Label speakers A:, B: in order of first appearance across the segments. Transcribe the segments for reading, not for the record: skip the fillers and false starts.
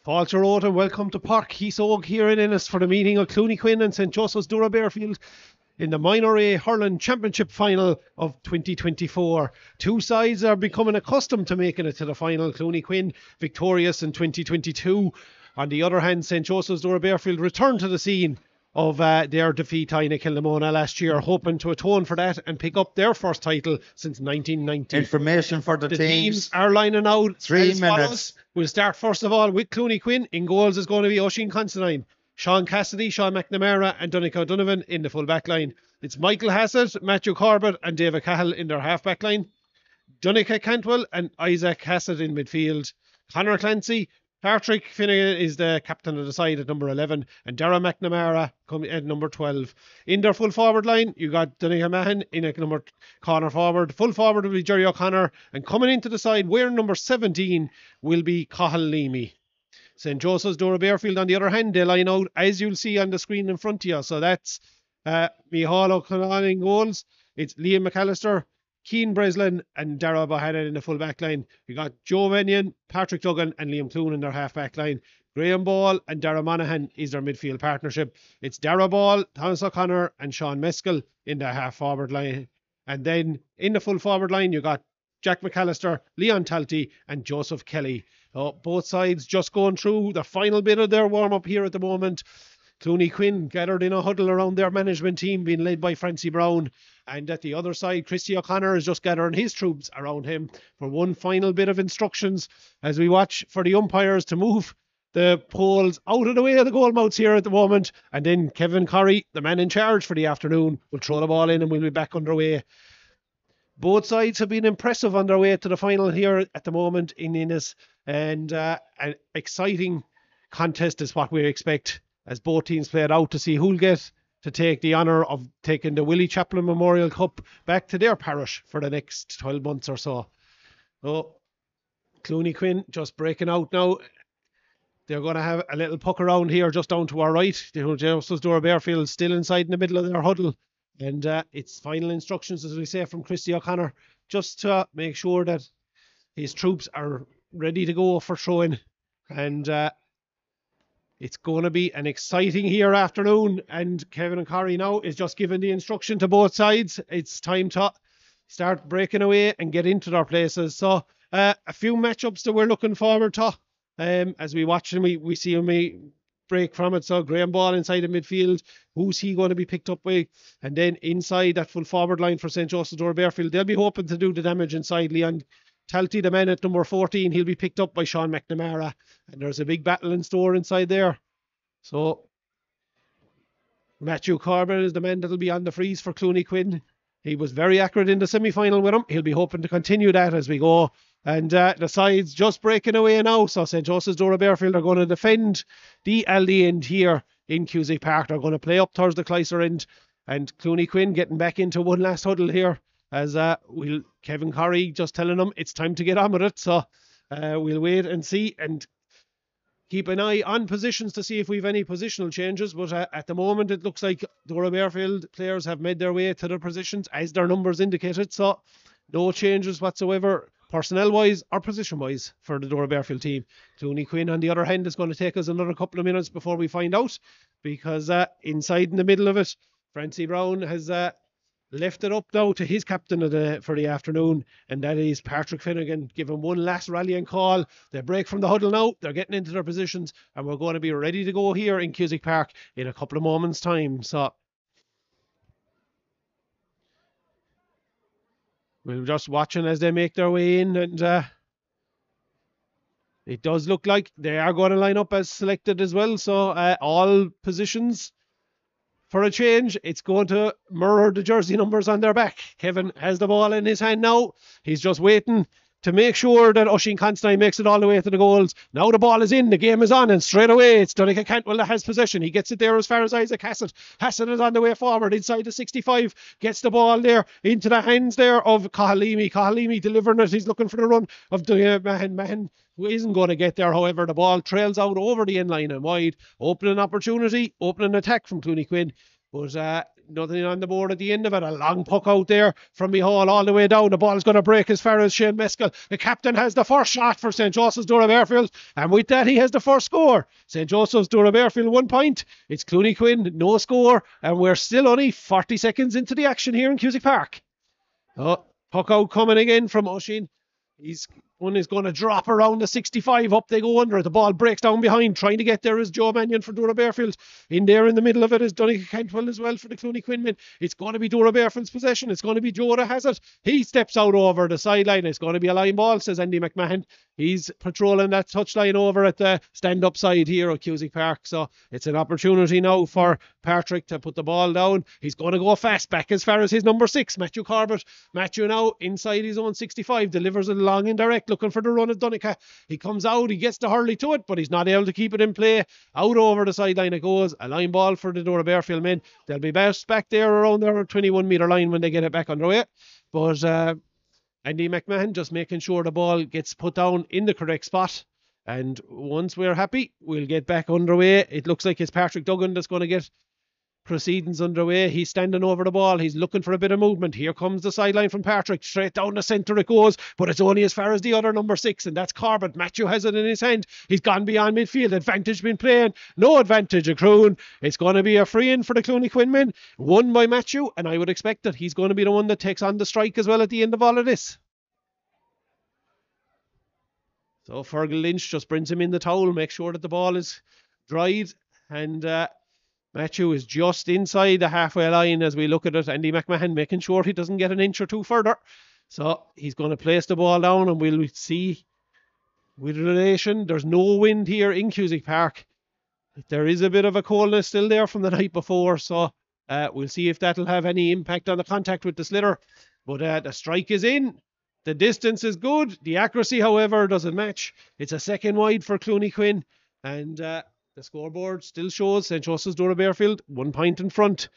A: Fáilte Road and welcome to Park Heasog here in Ennis for the meeting of Clooney, Quin and St Joseph's Doora-Barefield in the Minor A Hurling Championship final of 2024. Two sides are becoming accustomed to making it to the final. Clooney Quin victorious in 2022. On the other hand, St Joseph's Doora-Barefield returned to the scene of their defeat to Kilnamona last year, hoping to atone for that and pick up their first title since 1990.
B: Information for the
A: teams are lining out
B: 3
A: as
B: minutes.
A: follows. We'll start first of all with Clooney Quin. In goals is going to be Oisín Considine, Sean Cassidy, Sean McNamara and Donnacha O'Donovan in the full back line. It's Michael Hassett, Matthew Corbett and David Cahill in their half back line. Donnacha Cantwell and Isaac Hassett in midfield. Conor Clancy, Patrick Finnegan is the captain of the side at number 11 and Dara McNamara coming at number 12. In their full forward line, you got Donnacha Mahan in a number corner forward. Full forward will be Jerry O'Connor and coming into the side wearing number 17 will be Cahill Leamy. St Joseph's Doora-Barefield on the other hand, they line out as you'll see on the screen in front of you. So that's Micheál O'Connell in goals. It's Liam McAllister, Cian Breslin and Dara Bohannon in the full back line. You got Joe Menyon, Patrick Duggan and Liam Clooney in their half back line. Graham Ball and Dara Monaghan is their midfield partnership. It's Dara Ball, Thomas O'Connor and Sean Meskel in the half forward line. And then in the full forward line you got Jack McAllister, Leon Talty and Joseph Kelly. Both sides just going through the final bit of their warm-up here at the moment. Clooney Quin gathered in a huddle around their management team being led by Francie Brown, and at the other side Christy O'Connor is just gathering his troops around him for one final bit of instructions as we watch for the umpires to move the poles out of the way of the goal mouths here at the moment, and then Kevin Corrie, the man in charge for the afternoon, will throw the ball in and we'll be back underway. Both sides have been impressive on their way to the final here at the moment in Ennis, and an exciting contest is what we expect as both teams play it out to see who'll get to take the honour of taking the Willie Chaplin Memorial Cup back to their parish for the next 12 months or so. So, Clooney Quin just breaking out now. They're going to have a little puck around here just down to our right. Joseph's Doora-Barefield still inside in the middle of their huddle. And it's final instructions, as we say, from Christy O'Connor, just to make sure that his troops are ready to go for throwing. And it's going to be an exciting here afternoon, and Kevin and Corrie now is just giving the instruction to both sides. It's time to start breaking away and get into their places. So a few matchups that we're looking forward to as we watch them. We see them break from it. So Graham Ball inside the midfield, who's he going to be picked up with? And then inside that full forward line for St Joseph's Doora-Barefield, they'll be hoping to do the damage inside. Leon Talty, the man at number 14, he'll be picked up by Sean McNamara. And there's a big battle in store inside there. So Matthew Corbett is the man that'll be on the freeze for Clooney Quin. He was very accurate in the semi-final with him. He'll be hoping to continue that as we go. And the sides just breaking away now. So St Joseph's Doora-Barefield are going to defend the Aldi end here in Cusack Park. They're going to play up towards the Chrysler end. And Clooney Quin getting back into one last huddle here. As Kevin Corrie just telling them it's time to get on with it. So we'll wait and see and keep an eye on positions to see if we've any positional changes. But at the moment it looks like Doora-Barefield players have made their way to their positions as their numbers indicated. So no changes whatsoever personnel wise or position wise for the Doora-Barefield team. Clooney Quin on the other hand is going to take us another couple of minutes before we find out, because inside in the middle of it Francie Brown has left it up now to his captain for the afternoon, and that is Patrick Finnegan. Give him one last rallying call. They break from the huddle now. They're getting into their positions, and we're going to be ready to go here in Cusack Park in a couple of moments' time. So we're just watching as they make their way in, and it does look like they are going to line up as selected as well. So all positions, for a change, it's going to mirror the jersey numbers on their back. Kevin has the ball in his hand now. He's just waiting to make sure that Oisín Considine makes it all the way to the goals. Now the ball is in, the game is on, and straight away it's Donnacha Cantwell that has possession. He gets it there as far as Isaac Hassett. Hassett is on the way forward inside the 65, gets the ball there into the hands there of Cahill Leamy. Cahill Leamy delivering it. He's looking for the run of the Mahan, who isn't going to get there. However, the ball trails out over the end line and wide. Opening opportunity, opening attack from Clooney Quin. But nothing on the board at the end of it. A long puck out there from Mihal all the way down. The ball is going to break as far as Shane Mescal. The captain has the first shot for St. Joseph's Doora-Barefield, and with that he has the first score. St. Joseph's Doora-Barefield 1 point. It's Clooney Quin, no score, and we're still only 40 seconds into the action here in Cusack Park. Oh, puck out coming again from Oisín. One is going to drop around the 65. Up they go under. The ball breaks down behind. Trying to get there is Joe Mannion for Doora-Barefield. In there in the middle of it is Donegal Cantwell as well for the Clooney Quin men. It's going to be Doora-Barefield's possession. It's going to be Joe that has it. He steps out over the sideline. It's going to be a line ball, says Andy McMahon. He's patrolling that touchline over at the stand-up side here at Cusack Park. So it's an opportunity now for Patrick to put the ball down. He's going to go fast back as far as his number 6, Matthew Corbett. Matthew now inside his own 65. Delivers it long and direct, looking for the run of Donegal. He comes out, he gets the Hurley to it, but he's not able to keep it in play. Out over the sideline it goes. A line ball for the Doora-Barefield men. They'll be best back there around their 21-metre line when they get it back underway. But Andy McMahon just making sure the ball gets put down in the correct spot. And once we're happy, we'll get back underway. It looks like it's Patrick Duggan that's going to get proceedings underway. He's standing over the ball. He's looking for a bit of movement. Here comes the sideline from Patrick. Straight down the centre it goes, but it's only as far as the other number 6, and that's Corbett. Matthew has it in his hand. He's gone beyond midfield. Advantage been playing. No advantage accruing. It's going to be a free in for the Clooney Quin men. Won by Matthew, and I would expect that he's going to be the one that takes on the strike as well at the end of all of this. So Fergal Lynch just brings him in the towel, makes sure that the ball is dried, and Matthew is just inside the halfway line as we look at it. Andy McMahon making sure he doesn't get an inch or two further. So he's going to place the ball down, and we'll see with relation. There's no wind here in Cusack Park. There is a bit of a coldness still there from the night before, so we'll see if that'll have any impact on the contact with the sliotar. But the strike is in. The distance is good. The accuracy, however, doesn't match. It's a second wide for Clooney Quin, and the scoreboard still shows St. Joseph's Doora-Barefield 1 point in front.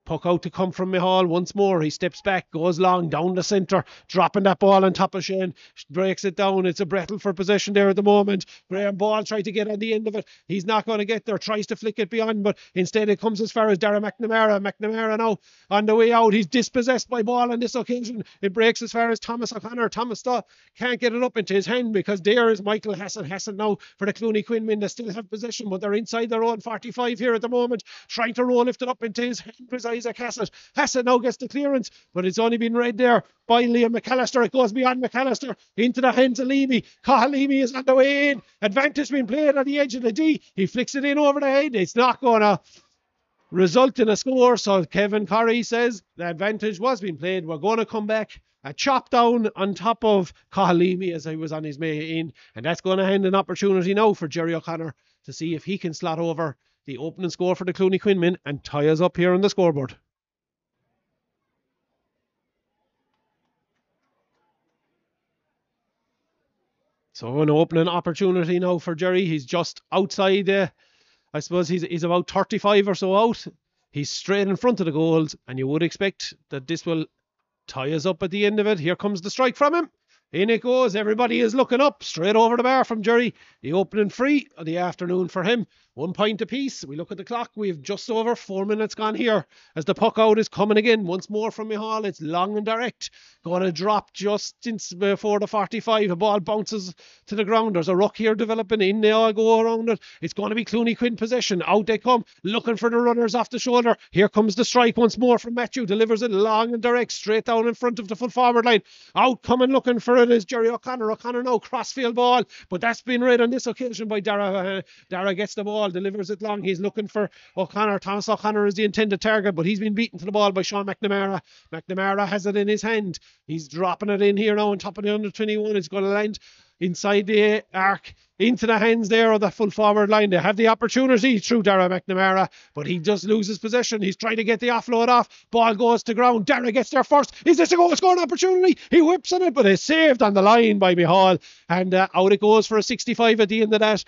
A: Puck out to come from Mihal once more. He steps back, goes long, down the centre, dropping that ball on top of Shane. Breaks it down. It's a brettle for possession there at the moment. Graham Ball tried to get on the end of it. He's not going to get there. Tries to flick it beyond, but instead it comes as far as Dara McNamara. McNamara now on the way out. He's dispossessed by ball on this occasion. It breaks as far as Thomas O'Connor. Thomas can't get it up into his hand because there is Michael Hassan. Hassan now for the Clooney Quin men. They still have possession, but they're inside their own 45 here at the moment. Trying to roll, lift it up into his hand. Isaac Hassett. Hassett now gets the clearance, but it's only been read there by Liam McAllister. It goes beyond McAllister into the hands of Leamy. Cahill is on the way in. Advantage being played on the edge of the D. He flicks it in over the head. It's not going to result in a score. So Kevin Corrie says the advantage was being played. We're going to come back. A chop down on top of Cahill as he was on his way in. And that's going to hand an opportunity now for Jerry O'Connor to see if he can slot over the opening score for the Clooney Quin men and tie us up here on the scoreboard. So an opening opportunity now for Jerry. He's just outside, I suppose he's about 35 or so out. He's straight in front of the goals, and you would expect that this will tie us up at the end of it. Here comes the strike from him. In it goes. Everybody is looking up. Straight over the bar from Jerry. The opening free of the afternoon for him. 1 point apiece. We look at the clock. We have just over 4 minutes gone here as the puck out is coming again. Once more from Mihal. It's long and direct. Going to drop just before the 45. The ball bounces to the ground. There's a ruck here developing in. They all go around it. It's going to be Clooney Quin possession. Out they come. Looking for the runners off the shoulder. Here comes the strike once more from Matthew. Delivers it long and direct. Straight down in front of the full forward line. Out coming looking for it is Jerry O'Connor. O'Connor now crossfield ball. But that's been read on this occasion by Dara. Dara gets the ball. Delivers it long. He's looking for O'Connor. Thomas O'Connor is the intended target, but he's been beaten to the ball by Sean McNamara. McNamara has it in his hand. He's dropping it in here now on top of the under 21. It's going to land inside the arc into the hands there of the full forward line. They have the opportunity through Dara McNamara, but he just loses possession. He's trying to get the offload off. Ball goes to ground. Dara gets there first. Is this a goal scoring opportunity? He whips on it, but it's saved on the line by Mihal, and out it goes for a 65 at the end of that.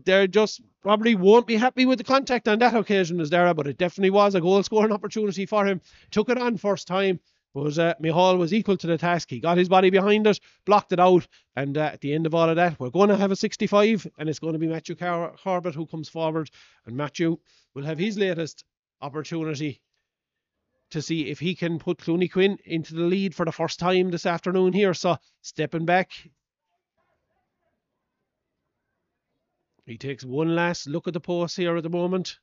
A: They just probably won't be happy with the contact on that occasion as Dara, but it definitely was a goal scoring opportunity for him. Took it on first time, but Mihal was equal to the task. He got his body behind it, blocked it out, and at the end of all of that, we're going to have a 65, and it's going to be Matthew Corbett who comes forward, and Matthew will have his latest opportunity to see if he can put Clooney Quin into the lead for the first time this afternoon here. So stepping back, he takes one last look at the post here at the moment.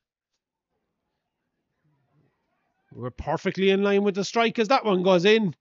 A: We're perfectly in line with the strike as that one goes in.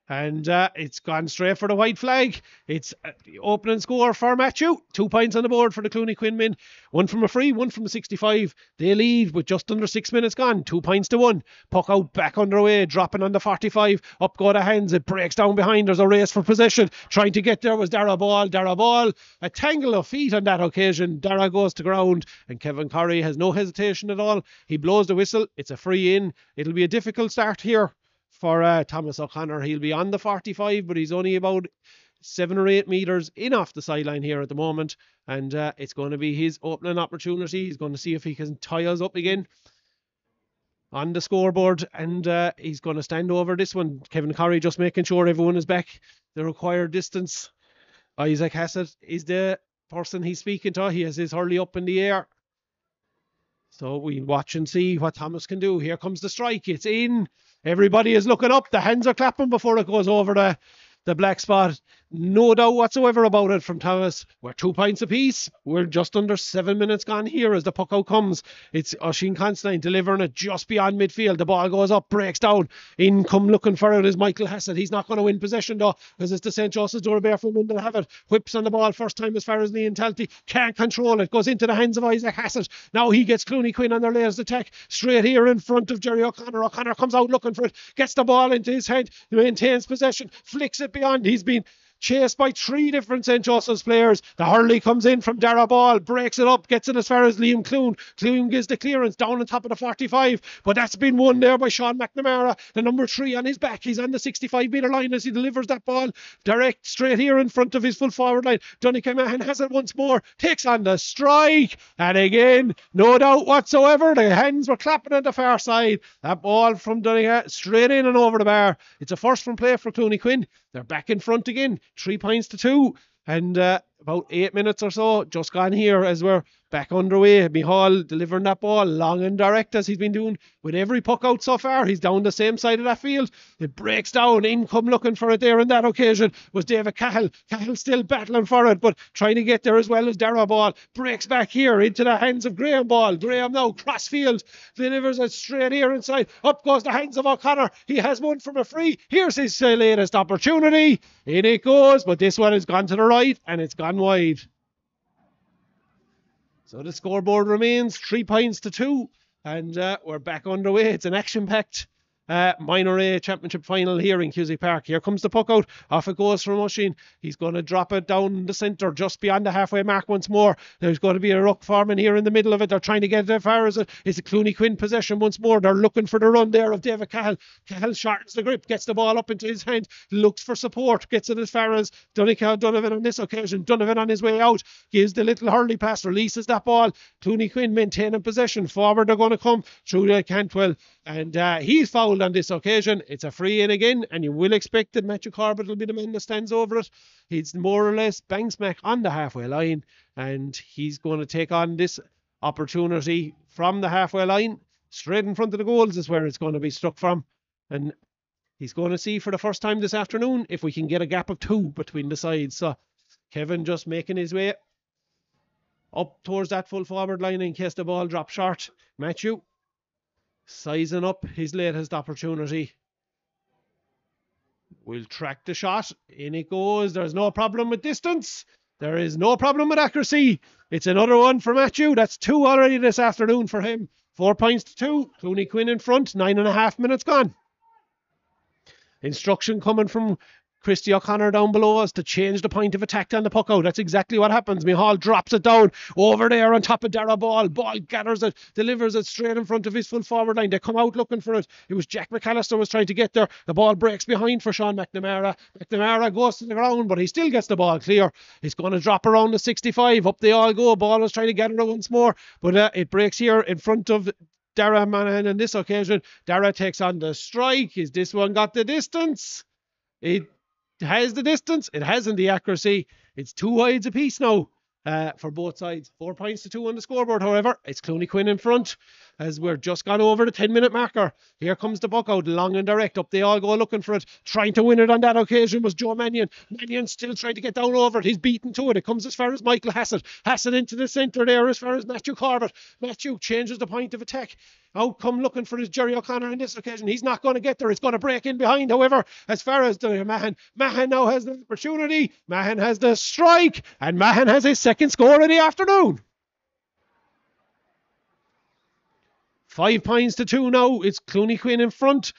A: And it's gone straight for the white flag. It's the opening score for Matthew. 2 points on the board for the Clooney Quin men. One from a free, one from a 65. They lead with just under 6 minutes gone. 2 points to 1. Puck out back underway, dropping on the 45. Up go the hands. It breaks down behind. There's a race for possession. Trying to get there was Doora-Ball. Doora-Ball, a tangle of feet on that occasion. Dara goes to ground, and Kevin Curry has no hesitation at all. He blows the whistle. It's a free in. It'll be a difficult start here for Thomas O'Connor. He'll be on the 45, but he's only about 7 or 8 metres in off the sideline here at the moment. And it's going to be his opening opportunity. He's going to see if he can tie us up again on the scoreboard. And he's going to stand over this one. Kevin Curry just making sure everyone is back the required distance. Isaac Hassett is the person he's speaking to. He has his hurley up in the air. So we'll watch and see what Thomas can do. Here comes the strike. It's in. Everybody is looking up. The hands are clapping before it goes over the black spot. No doubt whatsoever about it from Thomas. We're 2 points apiece. We're just under 7 minutes gone here as the puck out comes. It's Oisin Constantine delivering it just beyond midfield. The ball goes up, breaks down. In come looking for it is Michael Hassett. He's not going to win possession though, because it's the St. Joseph's Doora-Barefield men that have it. Whips on the ball first time as far as Liam Talty. Can't control it. Goes into the hands of Isaac Hassett. Now he gets Clooney Quin on their layers attack. Straight here in front of Jerry O'Connor. O'Connor comes out looking for it. Gets the ball into his hand. Maintains possession. Flicks it beyond. He's been chased by 3 different St. Joseph's players. The hurley comes in from Doora-Ball, breaks it up, gets it as far as Liam Clune. Clune gives the clearance down on top of the 45, but that's been won there by Sean McNamara, the number 3 on his back. He's on the 65-metre line as he delivers that ball direct straight here in front of his full forward line. Donica Mahan has it once more, takes on the strike, and again, no doubt whatsoever, the hands were clapping at the far side. That ball from Donica straight in and over the bar. It's a first from play for Clooney Quin. They're back in front again, 3 points to 2, and about 8 minutes or so just gone here as we're back underway. Mihal delivering that ball long and direct as he's been doing with every puck out so far. He's down the same side of that field. It breaks down. In come looking for it there on that occasion was David Cahill. Cahill still battling for it, but trying to get there as well as Doora-Ball. Breaks back here into the hands of Graham Ball. Graham now cross field, delivers it straight here inside. Up goes the hands of O'Connor. He has one from a free. Here's his latest opportunity. In it goes, but this one has gone to the right and it's gone wide. So the scoreboard remains 3 points to 2, and we're back underway. It's an action-packed minor A championship final here in Cusack Park. Here comes the puck out. Off it goes from Oisin. He's going to drop it down the centre just beyond the halfway mark once more. There's going to be a ruck forming here in the middle of it. They're trying to get it as far as it. It's a Clooney Quin possession once more. They're looking for the run there of David Cahill. Cahill shortens the grip, gets the ball up into his hand, looks for support, gets it as far as Donovan on this occasion. Donovan on his way out, gives the little hurley pass, releases that ball. Clooney Quin maintaining possession. Forward they're going to come through the Cantwell, and he's fouled on this occasion. It's a free in again, and you will expect that Matthew Corbett will be the man that stands over it. He's more or less bang smack on the halfway line, and he's going to take on this opportunity from the halfway line. Straight in front of the goals is where it's going to be struck from, and he's going to see for the first time this afternoon if we can get a gap of 2 between the sides. So Kevin just making his way up towards that full forward line in case the ball drops short. Matthew sizing up his latest opportunity. We'll track the shot. In it goes. There's no problem with distance. There is no problem with accuracy. It's another one for Matthew. That's 2 already this afternoon for him. 4 points to 2. Clooney Quin in front. 9.5 minutes gone. Instruction coming from Christy O'Connor down below us to change the point of attack on the puck out. That's exactly what happens. Mihal drops it down over there on top of Doora-Ball. Ball gathers it, delivers it straight in front of his full forward line. They come out looking for it. It was Jack McAllister was trying to get there. The ball breaks behind for Sean McNamara. McNamara goes to the ground, but he still gets the ball clear. He's going to drop around the 65. Up they all go. Ball was trying to gather it once more, but it breaks here in front of Dara Manahan on this occasion. Dara takes on the strike. Is this one got the distance? It has the distance. It hasn't the accuracy. It's 2 wides apiece now for both sides. 4 points to 2 on the scoreboard, however. It's Clooney Quin in front. as we're just gone over the 10-minute marker. Here comes the buck out, long and direct. Up they all go looking for it. Trying to win it on that occasion was Joe Mannion. Mannion still trying to get down over it. He's beaten to it. It comes as far as Michael Hassett. Hassett into the centre there as far as Matthew Corbett. Matthew changes the point of attack. Out come looking for his Jerry O'Connor on this occasion. He's not going to get there. It's going to break in behind. However, as far as Mahan now has the opportunity. Mahan has the strike. And Mahan has his second score of the afternoon. 5 points to 2 now. It's Clooney Quin in front.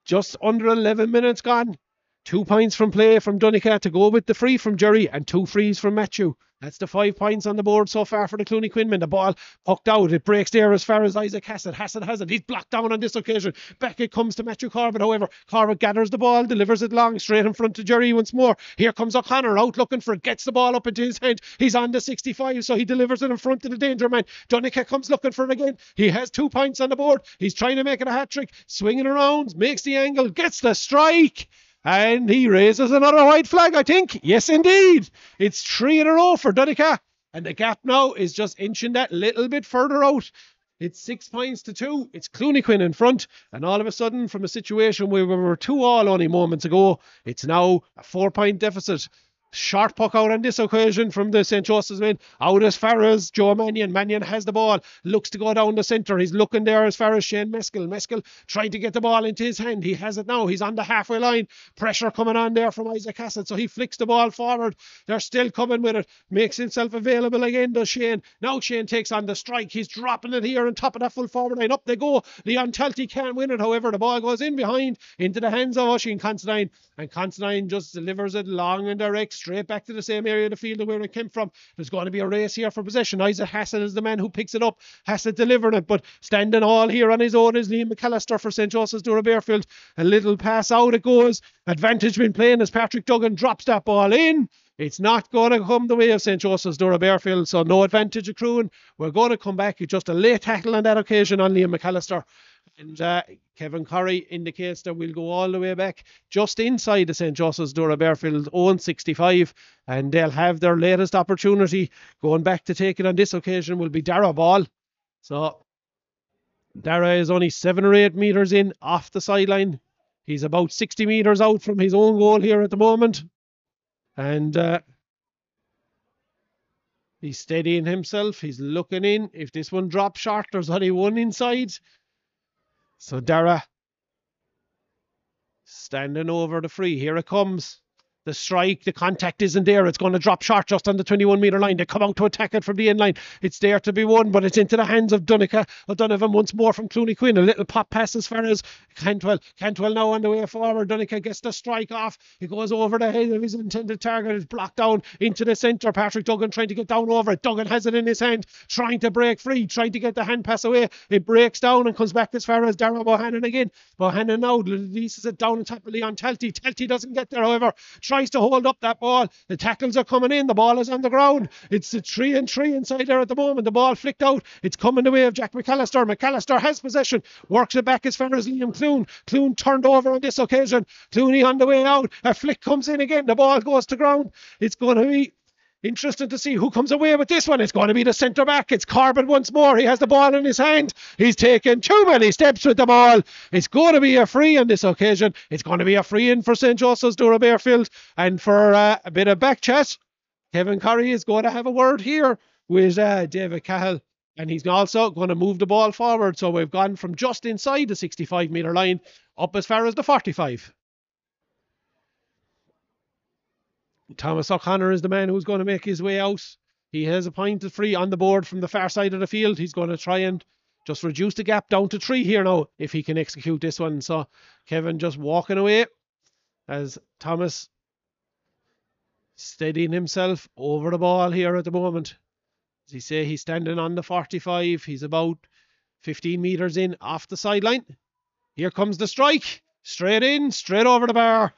A: Just under 11 minutes gone. 2 points from play from Donica to go with the free from Jerry and 2 frees from Matthew. That's the 5 points on the board so far for the Clooney Quin men. The ball pucked out. It breaks there as far as Isaac Hassett. Hassett has it. He's blocked down on this occasion. Back it comes to Matthew Corbett. However, Corbett gathers the ball, delivers it long, straight in front to Jerry once more. Here comes O'Connor out looking for it. Gets the ball up into his hand. He's on the 65, so he delivers it in front of the danger man. Donica comes looking for it again. He has 2 points on the board. He's trying to make it a hat-trick. Swinging around, makes the angle, gets the strike. And he raises another white flag, I think. Yes, indeed. It's 3 in a row for Donica. And the gap now is just inching that little bit further out. It's 6 points to 2. It's Clooney Quin in front. And all of a sudden, from a situation where we were 2-2 only moments ago, it's now a 4-point deficit. Short puck out on this occasion from the St. Joseph's men. Out as far as Joe Mannion. Mannion has the ball. Looks to go down the centre. He's looking there as far as Shane Meskel. Meskel trying to get the ball into his hand. He has it now. He's on the halfway line. Pressure coming on there from Isaac Hassett. So he flicks the ball forward. They're still coming with it. Makes himself available again, does Shane. Now Shane takes on the strike. He's dropping it here on top of that full forward line. Up they go. Leon Talty can't win it. However, the ball goes in behind into the hands of Oisin Considine. And Considine just delivers it long and direct straight back to the same area of the field where it came from. There's going to be a race here for possession. Isaac Hassett is the man who picks it up. Hassett delivering it, but standing all here on his own is Liam McAllister for St. Joseph's Doora-Barefield. A little pass out it goes. Advantage been playing as Patrick Duggan drops that ball in. It's not going to come the way of St. Joseph's Doora-Barefield, so no advantage accruing. We're going to come back. It's just a late tackle on that occasion on Liam McAllister. And Kevin Curry indicates that we'll go all the way back just inside the St. Joseph's Doora-Barefield own 65, and they'll have their latest opportunity going back to take it on this occasion will be Dara ball. So Dara is only 7 or 8 metres in off the sideline. He's about 60 metres out from his own goal here at the moment. And he's steadying himself. He's looking in. If this one drops short, there's only one inside. So Dara standing over the free. Here it comes. The strike, the contact isn't there. It's going to drop short just on the 21-metre line. They come out to attack it from the end line. It's there to be won, but it's into the hands of Donica O'Donovan once more from Clooney Quin. A little pop pass as far as Cantwell. Cantwell now on the way forward. Donica gets the strike off. It goes over the head of his intended target. It's blocked down into the centre. Patrick Duggan trying to get down over it. Duggan has it in his hand, trying to break free, trying to get the hand pass away. It breaks down and comes back as far as Darragh Bohannon again. Bohannon now releases it down on top of Leon Talty. Talty doesn't get there, however. Tries to hold up that ball. The tackles are coming in. The ball is on the ground. It's a 3-3 inside there at the moment. The ball flicked out. It's coming the way of Jack McAllister. McAllister has possession. Works it back as far as Liam Clune. Clune turned over on this occasion. Clooney on the way out. A flick comes in again. The ball goes to ground. It's going to be interesting to see who comes away with this one. It's going to be the centre back. It's Corbett once more. He has the ball in his hand. He's taken too many steps with the ball. It's going to be a free on this occasion. It's going to be a free in for St. Joseph's Doora-Barefield. And for a bit of back chat, Kevin Curry is going to have a word here with David Cahill. And he's also going to move the ball forward. So we've gone from just inside the 65-metre line up as far as the 45. Thomas O'Connor is the man who's going to make his way out. He has a point of free on the board from the far side of the field. He's going to try and just reduce the gap down to 3 here now if he can execute this one. So Kevin just walking away as Thomas steadying himself over the ball here at the moment. As he say, he's standing on the 45. He's about 15 metres in off the sideline. Here comes the strike. Straight in, straight over the bar.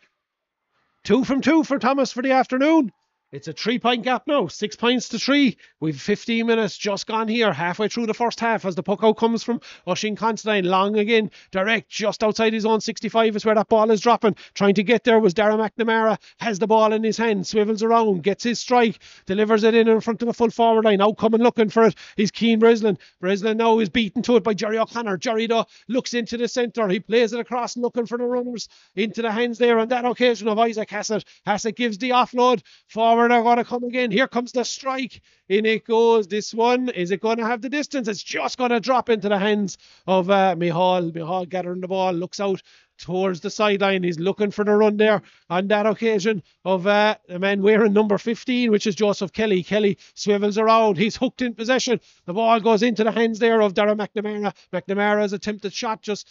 A: 2 from 2 for Thomas for the afternoon. It's a 3 point gap now, 6 points to 3. We've 15 minutes just gone here, halfway through the first half as the puck out comes from Oisin Considine. Long again, direct, just outside his own 65 is where that ball is dropping. Trying to get there was Darragh McNamara, has the ball in his hand, swivels around, gets his strike, delivers it in front of the full forward line. Out coming looking for it is Cian Breslin. Breslin now is beaten to it by Jerry O'Connor. Jerry though looks into the centre. He plays it across looking for the runners into the hands there on that occasion of Isaac Hassett. Hassett gives the offload. Forward are going to come again. Here comes the strike. In it goes. This one, is it going to have the distance? It's just going to drop into the hands of Micheál. Micheál gathering the ball, looks out towards the sideline. He's looking for the run there on that occasion of the man wearing number 15, which is Joseph Kelly. Kelly swivels around. He's hooked in possession. The ball goes into the hands there of Darragh McNamara. McNamara's attempted shot just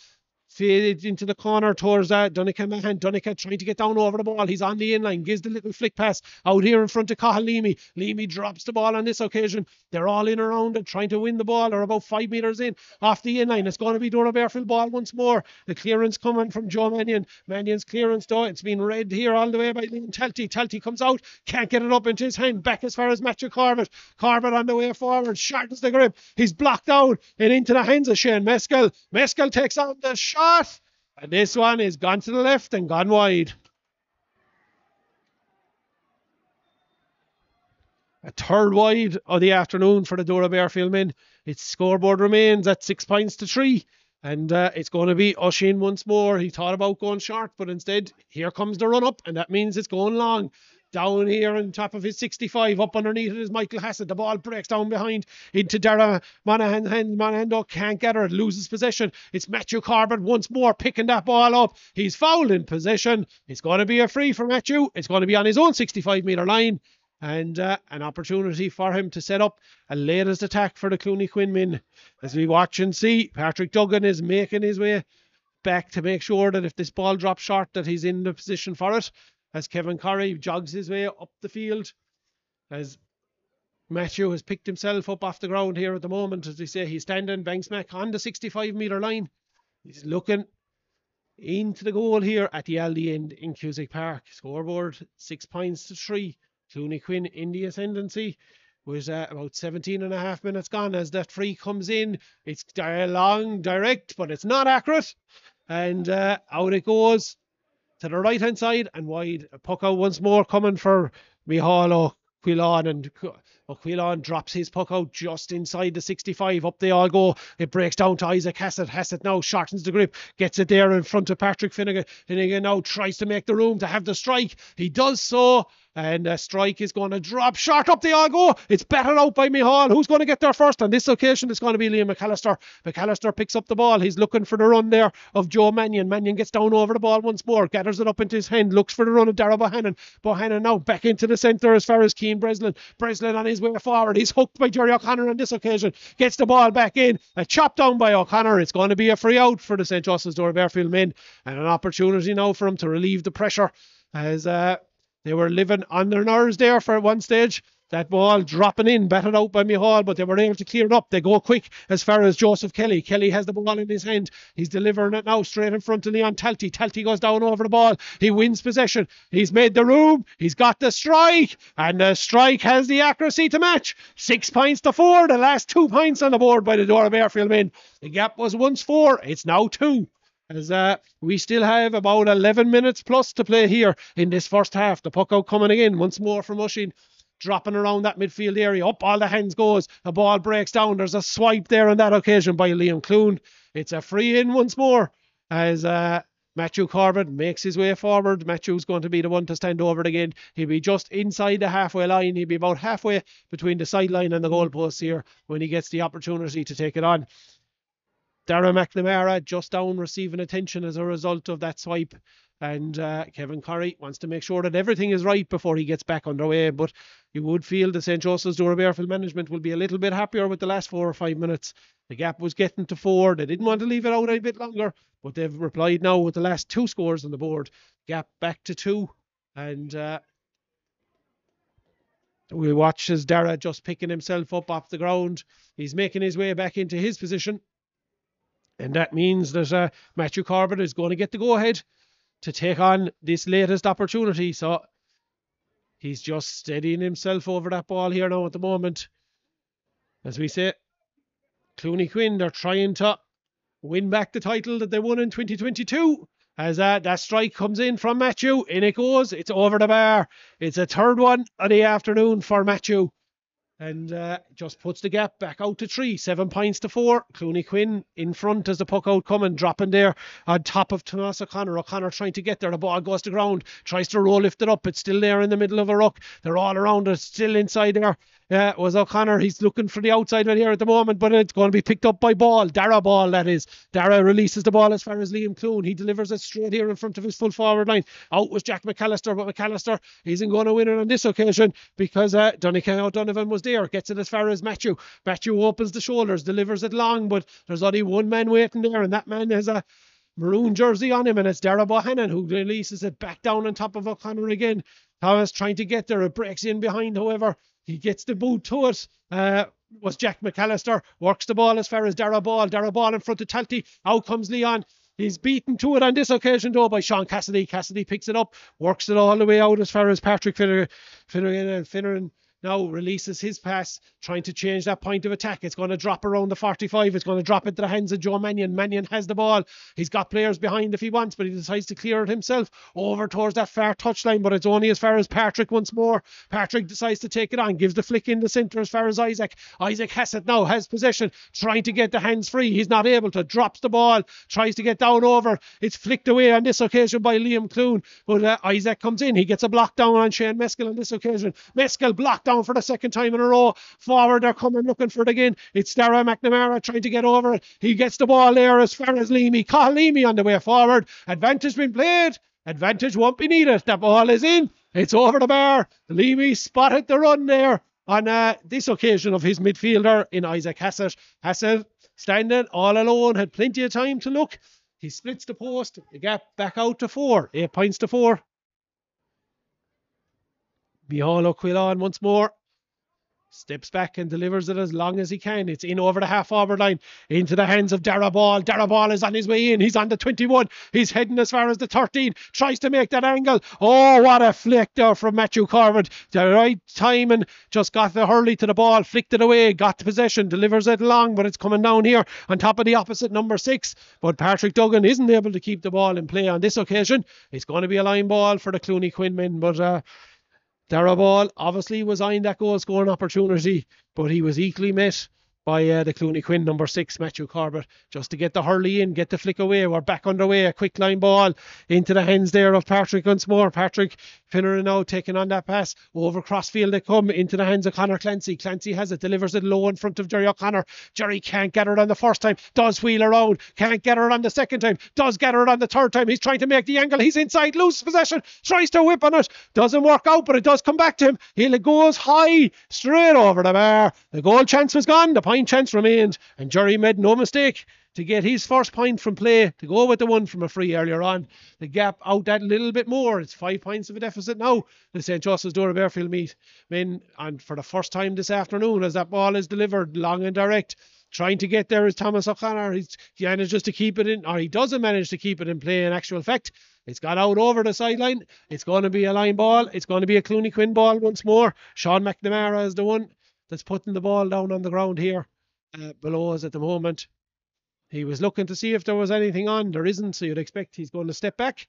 A: faded into the corner towards Donncha Mahan. Donncha trying to get down over the ball. He's on the inline, gives the little flick pass out here in front of Cathal Leamy. Leamy drops the ball on this occasion. They're all in around it trying to win the ball. They're about 5 metres in off the inline. It's going to be Doora-Barefield ball once more. The clearance coming from Joe Mannion. Mannion's clearance though, it's been read here all the way by Liam Talty. Talty comes out, can't get it up into his hand. Back as far as Matthew Corbett. Corbett on the way forward, shortens the grip. He's blocked out and into the hands of Shane Mescal. Mescal takes on the shot. And this one is gone to the left and gone wide. A third wide of the afternoon for the Doora-Barefield men. Its scoreboard remains at 6 points to 3. And it's going to be Oisin once more. He thought about going short, but instead, here comes the run up, and that means it's going long. Down here on top of his 65, up underneath it is Michael Hassett. The ball breaks down behind into Darragh Monaghan's hand. Monaghan though can't get her, it loses possession. It's Matthew Corbett once more picking that ball up. He's fouled in possession. It's going to be a free for Matthew. It's going to be on his own 65-metre line. And an opportunity for him to set up a latest attack for the Clooney Quin men. As we watch and see, Patrick Duggan is making his way back to make sure that if this ball drops short that he's in the position for it. As Kevin Curry jogs his way up the field, as Matthew has picked himself up off the ground here at the moment. As we say, he's standing bang smack on the 65-metre line. He's looking into the goal here at the Aldi end in Cusack Park. Scoreboard 6 points to 3. Clooney Quin in the ascendancy with about 17 and a half minutes gone as that free comes in. It's long, direct, but it's not accurate. And out it goes to the right hand side and wide. A puck out once more coming for Micheál O'Quillan, and O'Quillan drops his puck out just inside the 65. Up they all go. It breaks down to Isaac Hassett. Hassett now shortens the grip, gets it there in front of Patrick Finnegan. Finnegan now tries to make the room to have the strike. He does so, and a strike is going to drop short. Up they all go. It's battered out by Micheál. Who's going to get there first? On this occasion, it's going to be Liam McAllister. McAllister picks up the ball. He's looking for the run there of Joe Mannion. Mannion gets down over the ball once more, gathers it up into his hand, looks for the run of Darragh Bohannon. Bohannon now back into the centre as far as Cian Breslin. Breslin on his way forward. He's hooked by Jerry O'Connor on this occasion. Gets the ball back in. A chop down by O'Connor. It's going to be a free out for the St. Joseph's Doora-Barefield men, and an opportunity now for him to relieve the pressure as they were living on their nerves there for one stage. That ball dropping in, battered out by Micheál, but they were able to clear it up. They go quick as far as Joseph Kelly. Kelly has the ball in his hand. He's delivering it now straight in front of Leon Talty. Talty goes down over the ball. He wins possession. He's made the room. He's got the strike. And the strike has the accuracy to match. 6 points to 4. The last 2 points on the board by the Doora-Barefield men. The gap was once 4. It's now 2. As we still have about 11 minutes plus to play here in this first half. The puck out coming again once more from Oisin, dropping around that midfield area. Up all the hands goes. The ball breaks down. There's a swipe there on that occasion by Liam Clune. It's a free in once more as Matthew Corbett makes his way forward. Matthew's going to be the one to stand over it again. He'll be just inside the halfway line. He'll be about halfway between the sideline and the goalposts here when he gets the opportunity to take it on. Darragh McNamara just down receiving attention as a result of that swipe. And Kevin Curry wants to make sure that everything is right before he gets back underway. But you would feel the St. Joseph's Doora-Barefield management will be a little bit happier with the last 4 or 5 minutes. The gap was getting to 4. They didn't want to leave it out a bit longer, but they've replied now with the last 2 scores on the board. Gap back to 2. And we watch as Darragh just picking himself up off the ground. He's making his way back into his position. And that means that Matthew Corbett is going to get the go-ahead to take on this latest opportunity. So He's just steadying himself over that ball here now at the moment. As we say, Clooney Quin, they're trying to win back the title that they won in 2022. As that strike comes in from Matthew, in it goes. It's over the bar. It's a third one of the afternoon for Matthew. And just puts the gap back out to 3, 7 points to 4. Clooney Quin in front as the puck out coming, dropping there on top of Tomás O'Connor. O'Connor trying to get there. The ball goes to ground, tries to roll, lift it up. It's still there in the middle of a ruck. They're all around it, still inside there. Was O'Connor. He's looking for the outside right here at the moment, but it's going to be picked up by Ball. Dara Ball, that is. Dara releases the ball as far as Liam Clooney. He delivers it straight here in front of his full forward line. Out was Jack McAllister, but McAllister isn't going to win it on this occasion because Donegal O'Donovan was there. Gets it as far as Matthew. Matthew opens the shoulders, delivers it long, but there's only one man waiting there, and that man has a maroon jersey on him, and it's Dara Bohannon who releases it back down on top of O'Connor again. Thomas trying to get there. It breaks in behind, however. He gets the boot to it. Was Jack McAllister. Works the ball as far as Dara Ball. Dara Ball in front of Talty. Out comes Leon. He's beaten to it on this occasion, though, by Sean Cassidy. Cassidy picks it up. Works it all the way out as far as Patrick Finneran now releases his pass, trying to change that point of attack. It's going to drop around the 45. It's going to drop into the hands of Joe Mannion. Mannion has the ball. He's got players behind if he wants, but he decides to clear it himself over towards that far touchline, but it's only as far as Patrick once more. Patrick decides to take it on, gives the flick in the centre as far as Isaac. Isaac has it now, has possession, trying to get the hands free. He's not able to, drops the ball, tries to get down over. It's flicked away on this occasion by Liam Clooney, but Isaac comes in. He gets a block down on Shane Mescal on this occasion. Mescal blocked down for the second time in a row. Forward, they're coming looking for it again. It's Dara McNamara trying to get over it. He gets the ball there as far as Leamy. Cathal Leamy on the way forward. Advantage been played. Advantage won't be needed. That ball is in. It's over the bar. Leamy spotted the run there on this occasion of his midfielder in Isaac Hassett. Hassett standing all alone, had plenty of time to look. He splits the post. The gap back out to 4. 8 points to 4. Micheál Ó Cuileáin once more. Steps back and delivers it as long as he can. It's in over the half forward line into the hands of Dara Ball. Dara Ball is on his way in. He's on the 21. He's heading as far as the 13. Tries to make that angle. Oh, what a flick there from Matthew Corbett. The right time and just got the hurley to the ball. Flicked it away. Got the possession. Delivers it long, but it's coming down here on top of the opposite number 6. But Patrick Duggan isn't able to keep the ball in play on this occasion. It's going to be a line ball for the Clooney Quin men, but Dara Ball obviously was eyeing that goal scoring opportunity, but he was equally met by the Clooney Quin number 6, Matthew Corbett, just to get the hurley in, get the flick away. We're back underway. A quick line ball into the hands there of Patrick once more. Patrick Finneran now taking on that pass. Over crossfield they come into the hands of Conor Clancy. Clancy has it, delivers it low in front of Jerry O'Connor. Jerry can't get it on the first time, does wheel around, can't get it on the second time, does get it on the third time. He's trying to make the angle, he's inside, loses possession, tries to whip on it, doesn't work out, but it does come back to him. He goes high, straight over the bar. The goal chance was gone, the point chance remained, and Jerry made no mistake to get his first point from play, to go with the one from a free earlier on. The gap out that little bit more. It's 5 points of a deficit now. The St. Joseph's Doora-Barefield men, and for the first time this afternoon, as that ball is delivered long and direct, trying to get there is Tomás O'Connor. He manages to keep it in, or he doesn't manage to keep it in play in actual fact. It's got out over the sideline. It's going to be a line ball. It's going to be a Clooney Quin ball once more. Sean McNamara is the one that's putting the ball down on the ground here below us at the moment. He was looking to see if there was anything on. There isn't, so you'd expect he's going to step back.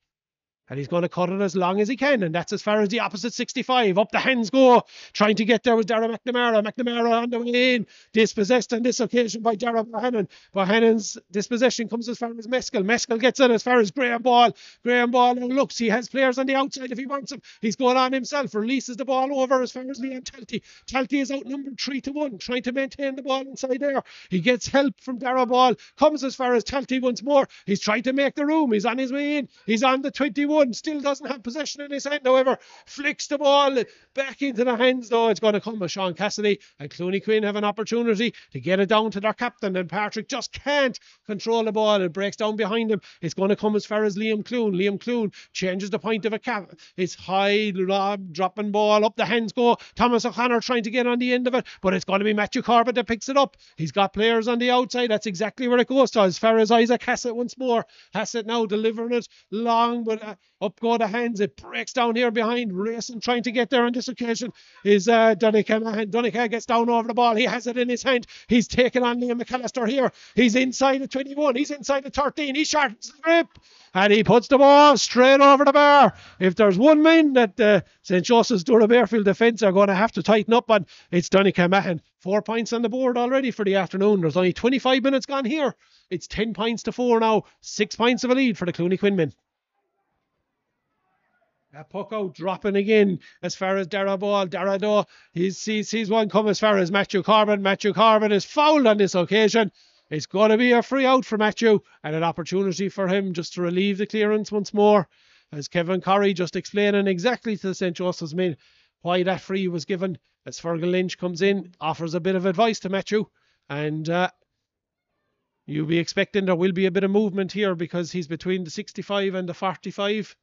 A: And he's going to cut it as long as he can. And that's as far as the opposite 65. Up the hands go. Trying to get there was Dara McNamara. McNamara on the way in. Dispossessed on this occasion by Dara Bohannon. Bohannon's dispossession comes as far as Mescal. Mescal gets it as far as Graham Ball. Graham Ball now looks. He has players on the outside if he wants them. He's going on himself. Releases the ball over as far as Liam Talty. Talty is outnumbered 3-1. Trying to maintain the ball inside there. He gets help from Dara Ball. Comes as far as Talty once more. He's trying to make the room. He's on his way in. He's on the 21. Still doesn't have possession in his hand, however, flicks the ball back into the hands, though. It's going to come with Sean Cassidy, and Clooney Quin have an opportunity to get it down to their captain, and Patrick just can't control the ball. It breaks down behind him. It's going to come as far as Liam Clooney. Liam Clooney changes the point of a cap. It's high lob, dropping ball, up the hands go. Tomás O'Connor trying to get on the end of it, but it's going to be Matthew Corbett that picks it up. He's got players on the outside. That's exactly where it goes to, as far as Isaac Hassett once more. Hassett now delivering it long, but Up go the hands. It breaks down here behind. Racing, trying to get there on this occasion is Donica. Donica gets down over the ball. He has it in his hand. He's taken on Liam McAllister here. He's inside the 21. He's inside the 13. He shortens the grip. And he puts the ball straight over the bar. If there's one man that St. Joseph's Doora-Barefield defence are going to have to tighten up on, it's Donica Mahan. 4 points on the board already for the afternoon. There's only 25 minutes gone here. It's 10 points to 4 now. 6 points of a lead for the Clooney Quin men. That puck out, dropping again as far as Dara ball. Dara though, he sees one come as far as Matthew Corbin. Matthew Corbin is fouled on this occasion. It's going to be a free out for Matthew and an opportunity for him just to relieve the clearance once more. As Kevin Corrie just explaining exactly to the St. Joseph's men why that free was given. As Fergal Lynch comes in, offers a bit of advice to Matthew. And you'll be expecting there will be a bit of movement here because he's between the 65 and the 45.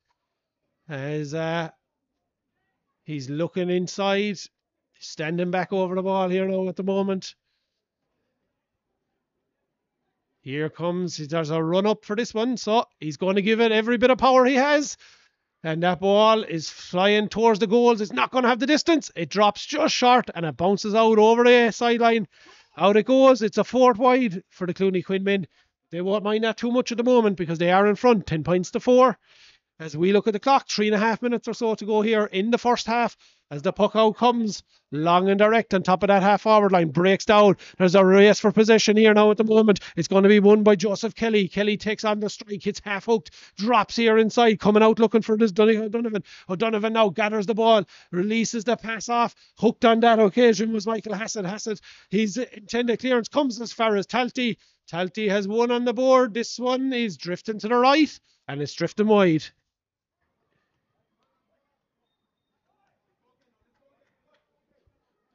A: As he's looking inside, standing back over the ball here now at the moment. Here comes, there's a run up for this one, so he's going to give it every bit of power he has. And that ball is flying towards the goals. It's not going to have the distance. It drops just short and it bounces out over the sideline. Out it goes. It's a 4th wide for the Clooney Quin men. They won't mind that too much at the moment because they are in front, 10 points to 4. As we look at the clock, 3.5 minutes or so to go here in the first half. As the puck out comes, long and direct on top of that half-forward line, breaks down. There's a race for possession here now at the moment. It's going to be won by Joseph Kelly. Kelly takes on the strike, hits half-hooked, drops here inside, coming out looking for this O'Donovan. O'Donovan now gathers the ball, releases the pass off. Hooked on that occasion was Michael Hassett. Hassett, his intended clearance comes as far as Talty. Talty has one on the board. This one is drifting to the right, and it's drifting wide.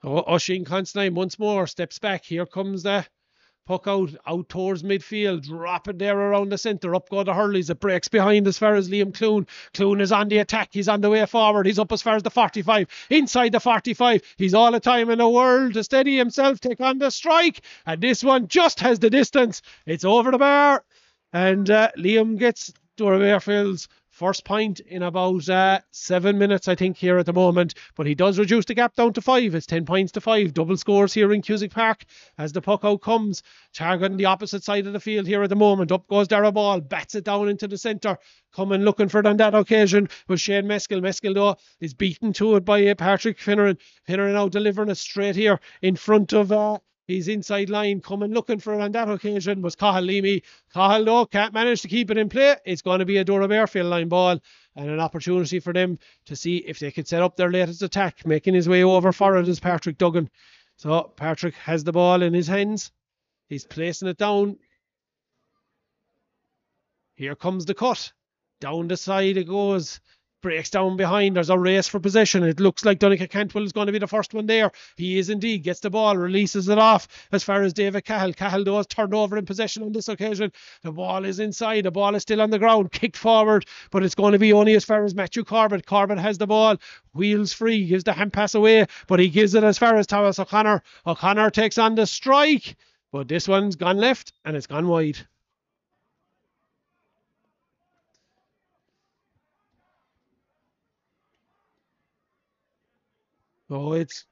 A: Oh, Oisin Constantine once more steps back. Here comes the puck out towards midfield, dropping there around the centre. Up go the Hurleys. It breaks behind as far as Liam Clune. Clune is on the attack. He's on the way forward. He's up as far as the 45. Inside the 45. He's all the time in the world to steady himself, take on the strike. And this one just has the distance. It's over the bar. And Liam gets Doora-Barefield's first point in about 7 minutes, I think, here at the moment. But he does reduce the gap down to 5. It's 10 points to 5. Double scores here in Cusick Park as the puck out comes. Target on the opposite side of the field here at the moment. Up goes Dara ball. Bats it down into the centre. Coming looking for it on that occasion was Shane Meskel. Meskel, though, is beaten to it by Patrick Finneran. Finneran now delivering it straight here in front of... his inside line. Coming looking for it on that occasion was Cahill Leamy. Cahill, though, can't manage to keep it in play. It's going to be a Doora-Barefield line ball and an opportunity for them to see if they could set up their latest attack. Making his way over for it is Patrick Duggan. So Patrick has the ball in his hands. He's placing it down. Here comes the cut. Down the side it goes. Breaks down behind. There's a race for possession. It looks like Donica Cantwell is going to be the first one there. He is indeed. Gets the ball, releases it off as far as David Cahill. Cahill does turn over in possession on this occasion. The ball is inside. The ball is still on the ground. Kicked forward, but it's going to be only as far as Matthew Corbett. Corbett has the ball. Wheels free. Gives the hand pass away, but he gives it as far as Thomas O'Connor. O'Connor takes on the strike, but this one's gone left and it's gone wide. Oh, it's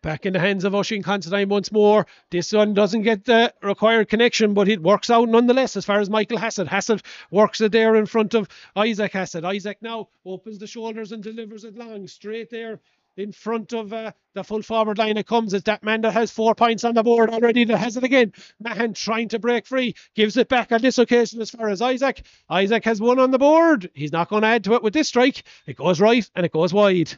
A: back in the hands of Oisin Constantine once more. This one doesn't get the required connection, but it works out nonetheless as far as Michael Hassett. Hassett works it there in front of Isaac Hassett. Isaac now opens the shoulders and delivers it long, straight there in front of the full forward line. It comes. It's that man that has 4 points on the board already that has it again. Mahan trying to break free. Gives it back on this occasion as far as Isaac. Isaac has 1 on the board. He's not going to add to it with this strike. It goes right and it goes wide.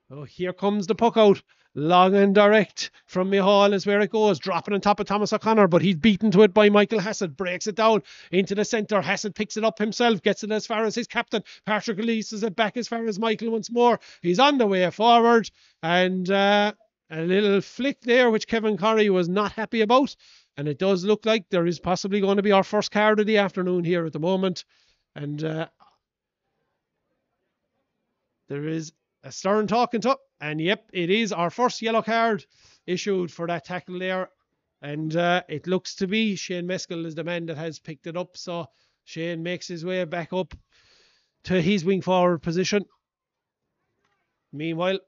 A: Oh, here comes the puck out. Long and direct from Mihal is where it goes. Dropping on top of Thomas O'Connor, but he's beaten to it by Michael Hassett. Breaks it down into the centre. Hassett picks it up himself. Gets it as far as his captain. Patrick releases it back as far as Michael once more. He's on the way forward. And a little flick there, which Kevin Corrie was not happy about. And it does look like there is possibly going to be our first card of the afternoon here at the moment. And there is a stern talking to, and yep, it is our first yellow card issued for that tackle there And it looks to be Shane Mescal is the man that has picked it up. So Shane makes his way back up to his wing forward position. Meanwhile,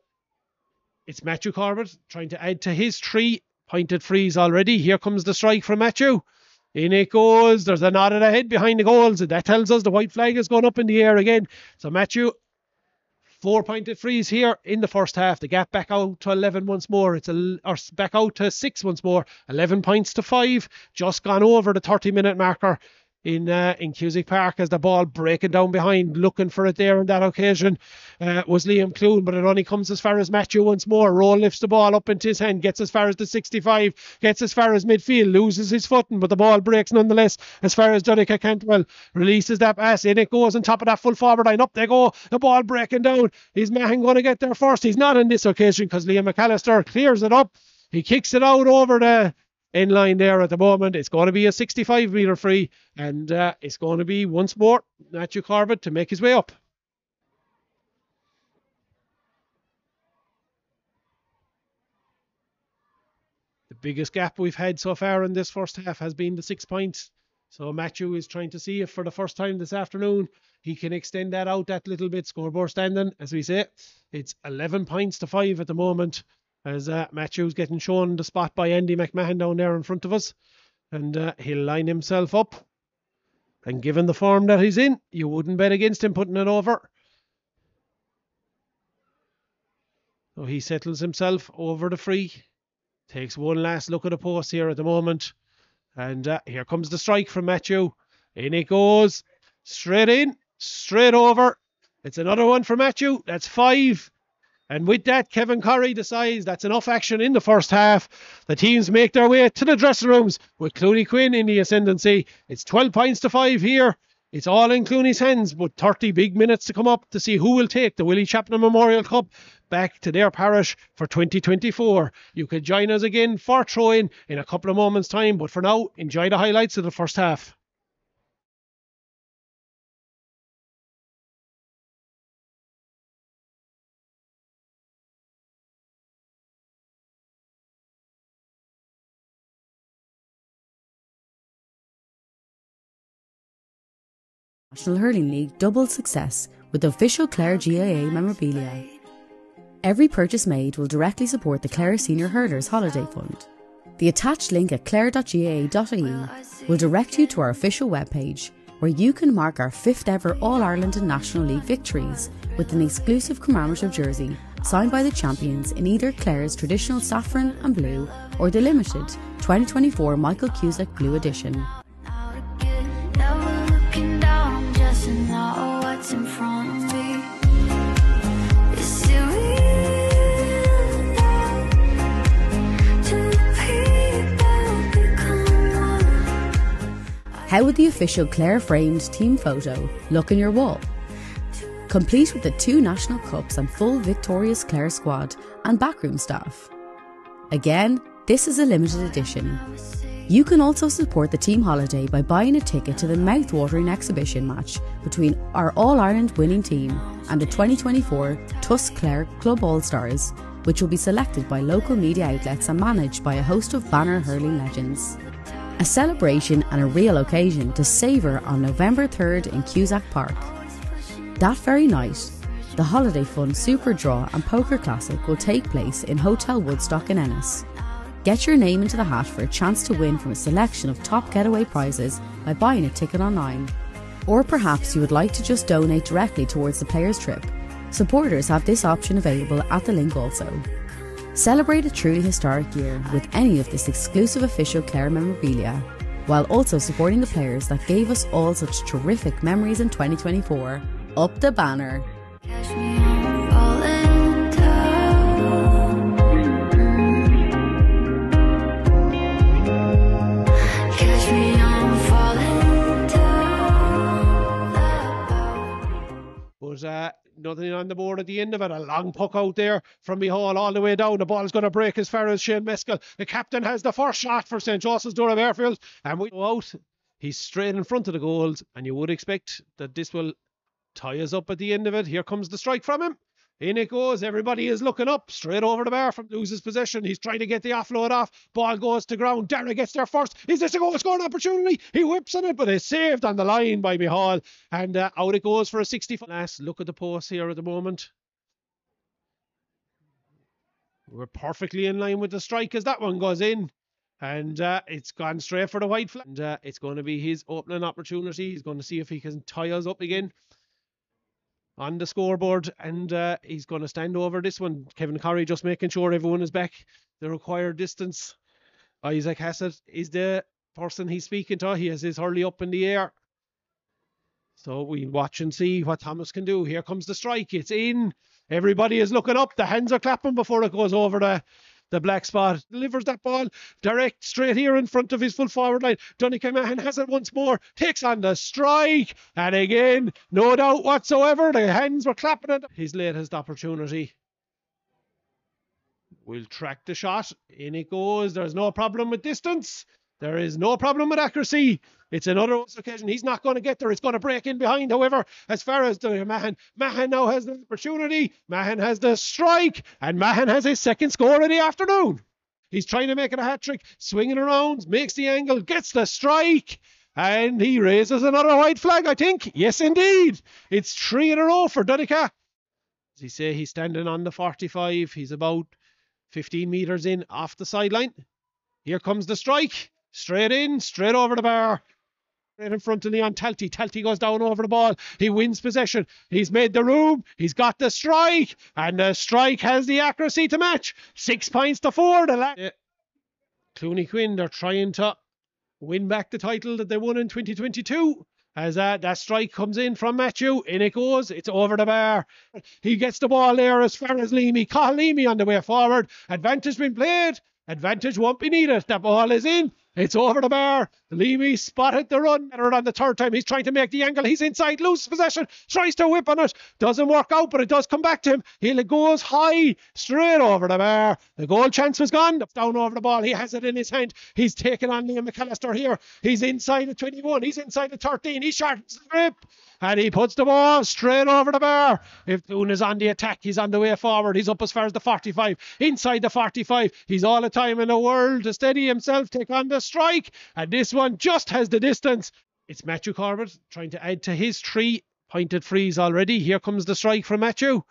A: it's Matthew Corbett trying to add to his 3 pointed frees already. Here comes the strike from Matthew. In it goes. There's a nod of the head behind the goals. That tells us the white flag is going up in the air again. So Matthew, 4 pointed frees here in the first half. The gap back out to 11 once more. Or back out to 6 once more. 11 points to 5. Just gone over the 30-minute marker in Cusack Park as the ball breaking down behind, looking for it there on that occasion was Liam Clooney, but it only comes as far as Matthew once more. Roll lifts the ball up into his hand, gets as far as the 65, gets as far as midfield, loses his footing, but the ball breaks nonetheless as far as Donica Cantwell releases that pass. In it goes on top of that full forward line. Up they go, the ball breaking down. Is Mahan going to get there first? He's not on this occasion because Liam McAllister clears it up. He kicks it out over the in line there at the moment. It's going to be a 65-metre free, and it's going to be once more Matthew Corbett to make his way up. The biggest gap we've had so far in this first half has been the 6 points. So Matthew is trying to see if for the first time this afternoon he can extend that out that little bit. Scoreboard standing, as we say, it's 11 points to 5 at the moment, as Matthew's getting shown the spot by Andy McMahon down there in front of us. And he'll line himself up. And given the form that he's in, you wouldn't bet against him putting it over. So he settles himself over the free. Takes one last look at the post here at the moment. And here comes the strike from Matthew. In it goes. Straight in. Straight over. It's another one for Matthew. That's 5. And with that, Kevin Curry decides that's enough action in the first half. The teams make their way to the dressing rooms with Clooney Quin in the ascendancy. It's 12 points to 5 here. It's all in Clooney's hands, but 30 big minutes to come up to see who will take the Willie Chapman Memorial Cup back to their parish for 2024. You can join us again for throwing in a couple of moments' time, but for now, enjoy the highlights of the first half.
B: National Hurling League double success with official Clare GAA memorabilia. Every purchase made will directly support the Clare Senior Hurlers Holiday Fund. The attached link at clare.gaa.ie will direct you to our official webpage, where you can mark our 5th ever All-Ireland and National League victories with an exclusive commemorative jersey signed by the champions in either Clare's traditional saffron and blue or the limited 2024 Michael Cusack Blue Edition.
C: In front of me.
B: How would the official Clare framed team photo look on your wall? Complete with the 2 national cups and full victorious Clare squad and backroom staff. Again, this is a limited edition. You can also support the team holiday by buying a ticket to the mouth-watering exhibition match between our All-Ireland winning team and the 2024 Tusk Clare Club All-Stars, which will be selected by local media outlets and managed by a host of banner hurling legends. A celebration and a real occasion to savour on November 3rd in Cusack Park. That very night, the Holiday Fund Super Draw and Poker Classic will take place in Hotel Woodstock in Ennis. Get your name into the hat for a chance to win from a selection of top getaway prizes by buying a ticket online. Or perhaps you would like to just donate directly towards the players' trip. Supporters have this option available at the link also. Celebrate a truly historic year with any of this exclusive official Clare memorabilia, while also supporting the players that gave us all such terrific memories in 2024. Up the banner!
A: Nothing on the board at the end of it. A long puck out there from Mihal all the way down. The ball's going to break as far as Shane Mescal. The captain has the first shot for St. Joseph's Doora-Barefield, and we go out. He's straight in front of the goals, and you would expect that this will tie us up at the end of it. Here comes the strike from him. In it goes. Everybody is looking up. Straight over the bar from loses possession. He's trying to get the offload off. Ball goes to ground. Dara gets there first. Is this a goal scoring opportunity? He whips on it, but it's saved on the line by Mihal. And out it goes for a 65. Last look at the post here at the moment. We're perfectly in line with the strike as that one goes in. And it's gone straight for the white flag. And it's going to be his opening opportunity. He's going to see if he can tie us up again on the scoreboard, and he's going to stand over this one. Kevin Corrie just making sure everyone is back the required distance. Isaac Hassett is the person he's speaking to. He has his hurley up in the air. So we watch and see what Thomas can do. Here comes the strike. It's in. Everybody is looking up. The hands are clapping before it goes over the black spot. Delivers that ball direct straight here in front of his full forward line. Donny Mahan has it once more, takes on the strike, and again, no doubt whatsoever, the hands were clapping at his latest opportunity. We'll track the shot. In it goes. There's no problem with distance. There is no problem with accuracy. It's another occasion. He's not going to get there. It's going to break in behind. However, as far as Mahan now has the opportunity. Mahan has the strike. And Mahan has his second score of the afternoon. He's trying to make it a hat-trick. Swinging around. Makes the angle. Gets the strike. And he raises another white flag, I think. Yes, indeed. It's 3 in a row for Donica. As he say, he's standing on the 45. He's about 15 metres in off the sideline. Here comes the strike. Straight in, straight over the bar. Right in front of Leon Talty. Talty goes down over the ball. He wins possession. He's made the room. He's got the strike. And the strike has the accuracy to match. 6 points to 4. Clooney Quin, they're trying to win back the title that they won in 2022. As that strike comes in from Matthew. In it goes. It's over the bar. He gets the ball there as far as Leamy. Cathal Leamy on the way forward. Advantage been played. Advantage won't be needed. That ball is in. It's over the bar. Leamy spotted the run. On the third time, he's trying to make the angle. He's inside, loses possession, tries to whip on it. Doesn't work out, but it does come back to him. He goes high, straight over the bar. The goal chance was gone. Down over the ball. He has it in his hand. He's taken on Liam McAllister here. He's inside the 21. He's inside the 13. He shortens the grip. And he puts the ball straight over the bar. If Boone is on the attack, he's on the way forward. He's up as far as the 45. Inside the 45. He's all the time in the world to steady himself, take on the strike. And this one just has the distance. It's Matthew Corbett trying to add to his 3 pointed frees already. Here comes the strike from Matthew.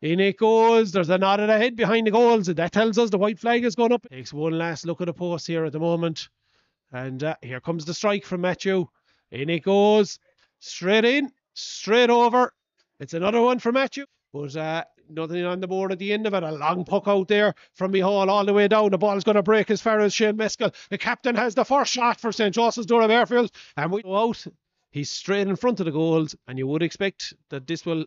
A: In it goes. There's a nod of the head behind the goals. That tells us the white flag is going up. Takes one last look at the post here at the moment. And here comes the strike from Matthew. In it goes. Straight in, straight over. It's another one for Matthew. But nothing on the board at the end of it. A long puck out there from Mihal all the way down. The ball is going to break as far as Shane Meskel. The captain has the first shot for St. Joseph's Doora-Barefield. And we go out. He's straight in front of the goals. And you would expect that this will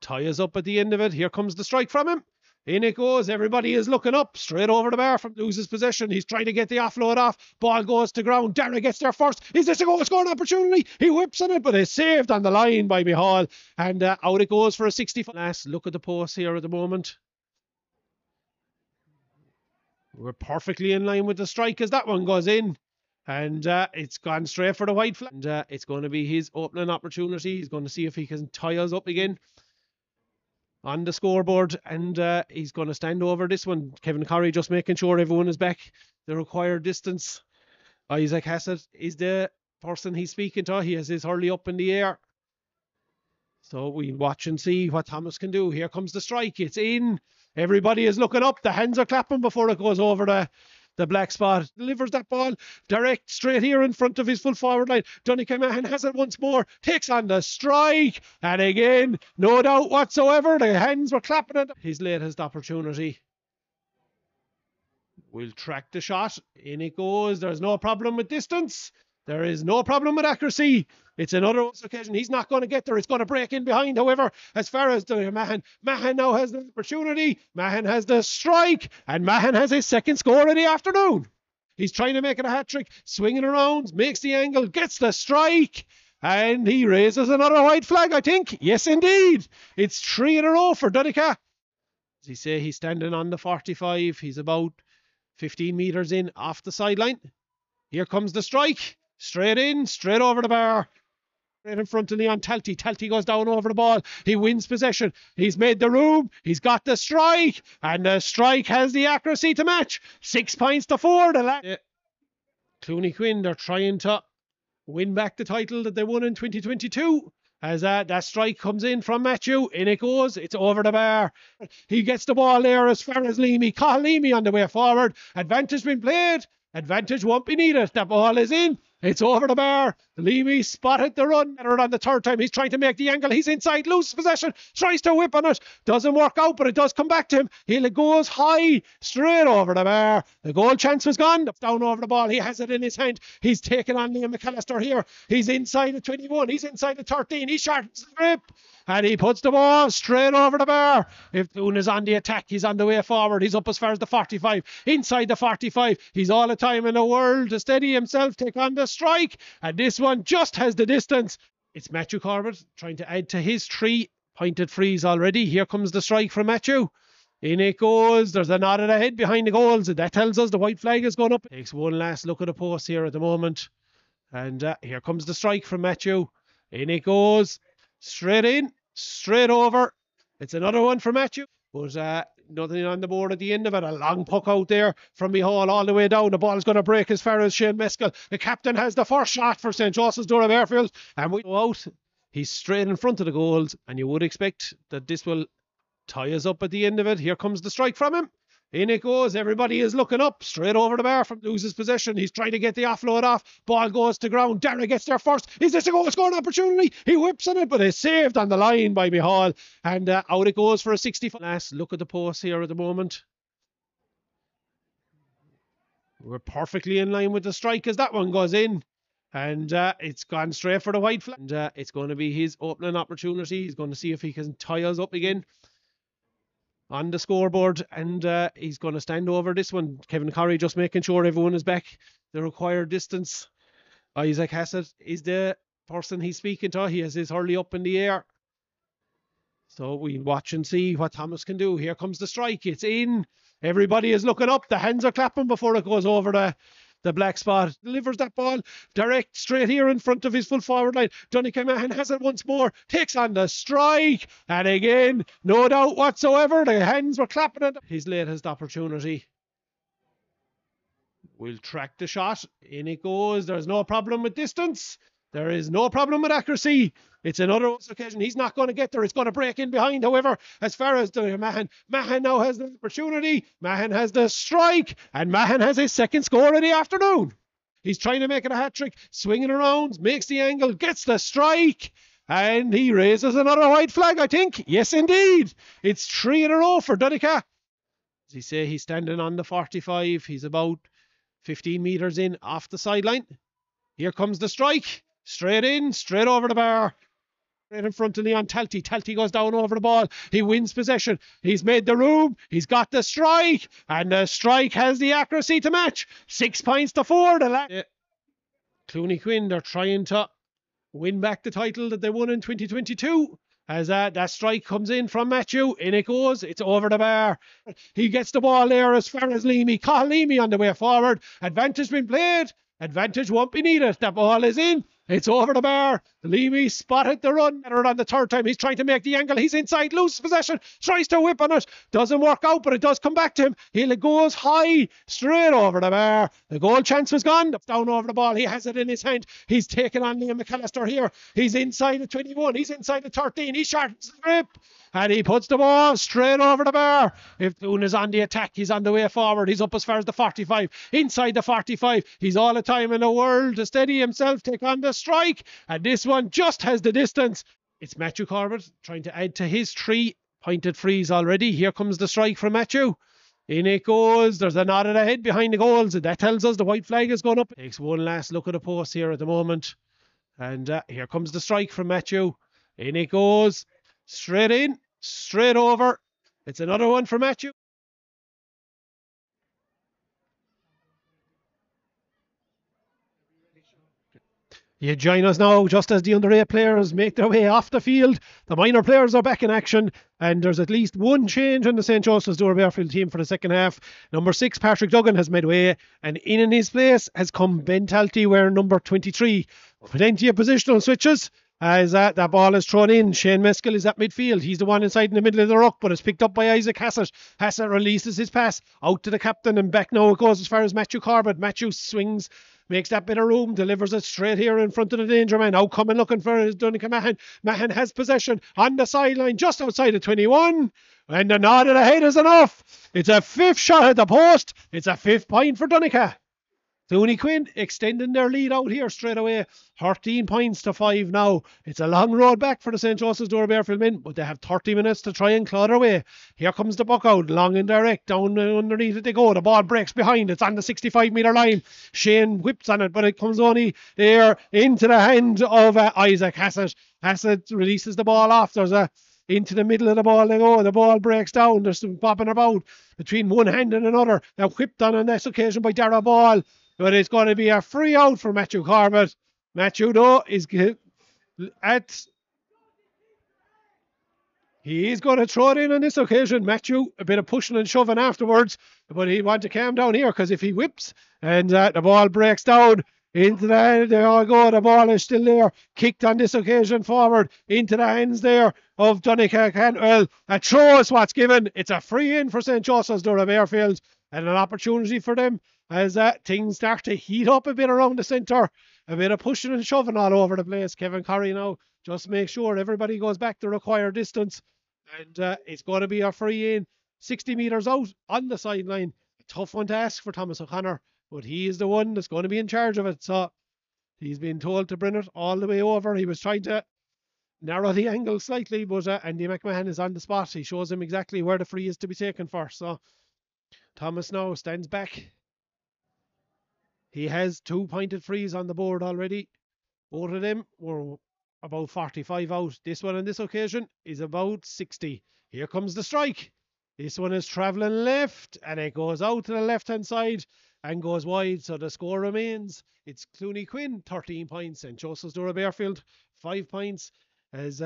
A: tie us up at the end of it. Here comes the strike from him. In it goes. Everybody is looking up. Straight over the bar from loses possession. He's trying to get the offload off. Ball goes to ground. Dara gets there first. Is this a goal scoring opportunity? He whips on it, but it's saved on the line by Mihal. And out it goes for a 65. Last look at the post here at the moment. We're perfectly in line with the strike as that one goes in. And it's gone straight for the white flag. And it's going to be his opening opportunity. He's going to see if he can tie us up again on the scoreboard, and he's going to stand over this one. Kevin Corrie just making sure everyone is back the required distance. Isaac Hassett is the person he's speaking to. He has his hurley up in the air. So we watch and see what Thomas can do. Here comes the strike. It's in. Everybody is looking up. The hands are clapping before it goes over the black spot. Delivers that ball direct straight here in front of his full forward line. Donny Mahan has it once more, takes on the strike, and again, no doubt whatsoever, the hands were clapping at his latest opportunity. We'll track the shot. In it goes. There's no problem with distance. There is no problem with accuracy. It's another occasion. He's not going to get there. It's going to break in behind. However, as far as Mahan now has the opportunity. Mahan has the strike. And Mahan has his second score of the afternoon. He's trying to make it a hat-trick. Swinging around. Makes the angle. Gets the strike. And he raises another white flag, I think. Yes, indeed. It's 3 in a row for Donica. As he say, he's standing on the 45. He's about 15 metres in off the sideline. Here comes the strike. Straight in, straight over the bar. Right in front of Leon Talty. Talty goes down over the ball. He wins possession. He's made the room. He's got the strike. And the strike has the accuracy to match. 6 points to 4. Clooney Quin, they're trying to win back the title that they won in 2022. As that strike comes in from Matthew, in it goes, it's over the bar. He gets the ball there as far as Leamy. Call Leamy on the way forward. Advantage been played. Advantage won't be needed. The ball is in. It's over the bar. Leamy spotted the run. On the third time, he's trying to make the angle. He's inside, loses possession, tries to whip on it. Doesn't work out, but it does come back to him. He goes high, straight over the bar. The goal chance was gone. Down over the ball. He has it in his hand. He's taken on Liam McAllister here. He's inside the 21. He's inside the 13. He shortens the grip. And he puts the ball straight over the bar. If Quin is on the attack, he's on the way forward. He's up as far as the 45. Inside the 45. He's all the time in the world to steady himself, take on the strike. And this one just has the distance. It's Matthew Corbett trying to add to his 3 pointed frees already. Here comes the strike from Matthew. In it goes. There's a nod of the head behind the goals. That tells us the white flag is going up. Takes one last look at the post here at the moment. And here comes the strike from Matthew. In it goes. Straight in. Straight over. It's another one for Matthew. But nothing on the board at the end of it. A long puck out there from Mihal all the way down. The ball is going to break as far as Shane Meskel. The captain has the first shot for St. Joseph's Doora-Barefield. And we go out. He's straight in front of the goals. And you would expect that this will tie us up at the end of it. Here comes the strike from him. In it goes. Everybody is looking up. Straight over the bar from loses possession. He's trying to get the offload off. Ball goes to ground. Dara gets there first. Is this a goal scoring opportunity? He whips on it, but it's saved on the line by Mihal. And out it goes for a 65. Last look at the post here at the moment. We're perfectly in line with the strike as that one goes in. And it's gone straight for the white flag. And it's going to be his opening opportunity. He's going to see if he can tie us up again on the scoreboard, and he's going to stand over this one. Kevin Corrie just making sure everyone is back the required distance. Isaac Hassett is the person he's speaking to. He has his hurley up in the air. So we'll watch and see what Thomas can do. Here comes the strike. It's in. Everybody is looking up. The hands are clapping before it goes over the black spot. Delivers that ball direct straight here in front of his full forward line. Donica Mahan has it once more, takes on the strike, and again, no doubt whatsoever, the hands were clapping at his latest opportunity. We'll track the shot. In it goes. There's no problem with distance. There is no problem with accuracy. It's another occasion. He's not going to get there. It's going to break in behind. However, as far as Mahan now has the opportunity. Mahan has the strike. And Mahan has his second score of the afternoon. He's trying to make it a hat-trick. Swinging around. Makes the angle. Gets the strike. And he raises another white flag, I think. Yes, indeed. It's 3 in a row for Donica. As he say, he's standing on the 45. He's about 15 metres in off the sideline. Here comes the strike. Straight in, straight over the bar. Right in front of Leon Talty. Talty goes down over the ball. He wins possession. He's made the room. He's got the strike. And the strike has the accuracy to match. 6 points to 4. Clooney Quin, they're trying to win back the title that they won in 2022. As that strike comes in from Matthew. In it goes. It's over the bar. He gets the ball there as far as Leamy. Call Leamy on the way forward. Advantage been played. Advantage won't be needed. The ball is in. It's over the bar. Leamy spotted the run. On the third time, he's trying to make the angle. He's inside, loses possession, tries to whip on it. Doesn't work out, but it does come back to him. He goes high, straight over the bar. The goal chance was gone. Down over the ball. He has it in his hand. He's taken on Liam McAllister here. He's inside the 21. He's inside the 13. He shortens the grip. And he puts the ball straight over the bar. If Quin is on the attack, he's on the way forward. He's up as far as the 45. Inside the 45. He's all the time in the world to steady himself, take on the strike. And this one just has the distance. It's Matthew Corbett trying to add to his 3 pointed frees already. Here comes the strike from Matthew. In it goes. There's a nod of the head behind the goals. That tells us the white flag is going up. Takes one last look at the post here at the moment. And here comes the strike from Matthew. In it goes. Straight in, straight over. It's another one for Matthew. You join us now just as the under-8 players make their way off the field. The minor players are back in action, and there's at least one change in the St. Joseph's Doora-Barefield team for the second half. Number 6, Patrick Duggan, has made way, and in his place has come Ben Talty wearing number 23. Plenty of positional switches. As that ball is thrown in, Shane Meskel is at midfield. He's the one inside in the middle of the ruck, but it's picked up by Isaac Hassett. Hassett releases his pass out to the captain, and back now it goes as far as Matthew Corbett. Matthew swings, makes that bit of room, delivers it straight here in front of the danger man. Out coming looking for is Donica Mahan. Mahan has possession on the sideline just outside of 21. And the nod of the head is enough. It's a fifth shot at the post. It's a 5th point for Donica. Clooney Quin extending their lead out here straight away. 13 points to 5 now. It's a long road back for the St. Joseph's Doora-Barefield men, but they have 30 minutes to try and claw their way. Here comes the buck out, long and direct, down underneath it they go. The ball breaks behind. It's on the 65-metre line. Shane whips on it, but it comes only there into the hand of Isaac Hassett. Hassett releases the ball off. There's a into the middle of the ball they go. The ball breaks down. There's some bobbing about between one hand and another. Now whipped on this occasion by Dara Ball. But it's going to be a free out for Matthew Corbett. Matthew, though, is he is going to throw it in on this occasion. Matthew, a bit of pushing and shoving afterwards, but he wants to calm down here because if he whips and the ball breaks down into there all go. The ball is still there. Kicked on this occasion forward into the hands there of Donica Cantwell. A throw is what's given. It's a free in for St. Joseph's Doora-Barefield and an opportunity for them as things start to heat up a bit around the centre. A bit of pushing and shoving all over the place. Kevin Curry now just make sure everybody goes back the required distance. And it's going to be a free in. 60 metres out on the sideline. A tough one to ask for Thomas O'Connor. But he is the one that's going to be in charge of it. So he's been told to bring it all the way over. He was trying to narrow the angle slightly. But Andy McMahon is on the spot. He shows him exactly where the free is to be taken for. So Thomas now stands back. He has 2 pointed frees on the board already. Both of them were about 45 out. This one on this occasion is about 60. Here comes the strike. This one is travelling left and it goes out to the left hand side and goes wide. So the score remains. It's Clooney Quin, 13 points, and Joseph's Doora-Barefield, 5 points. As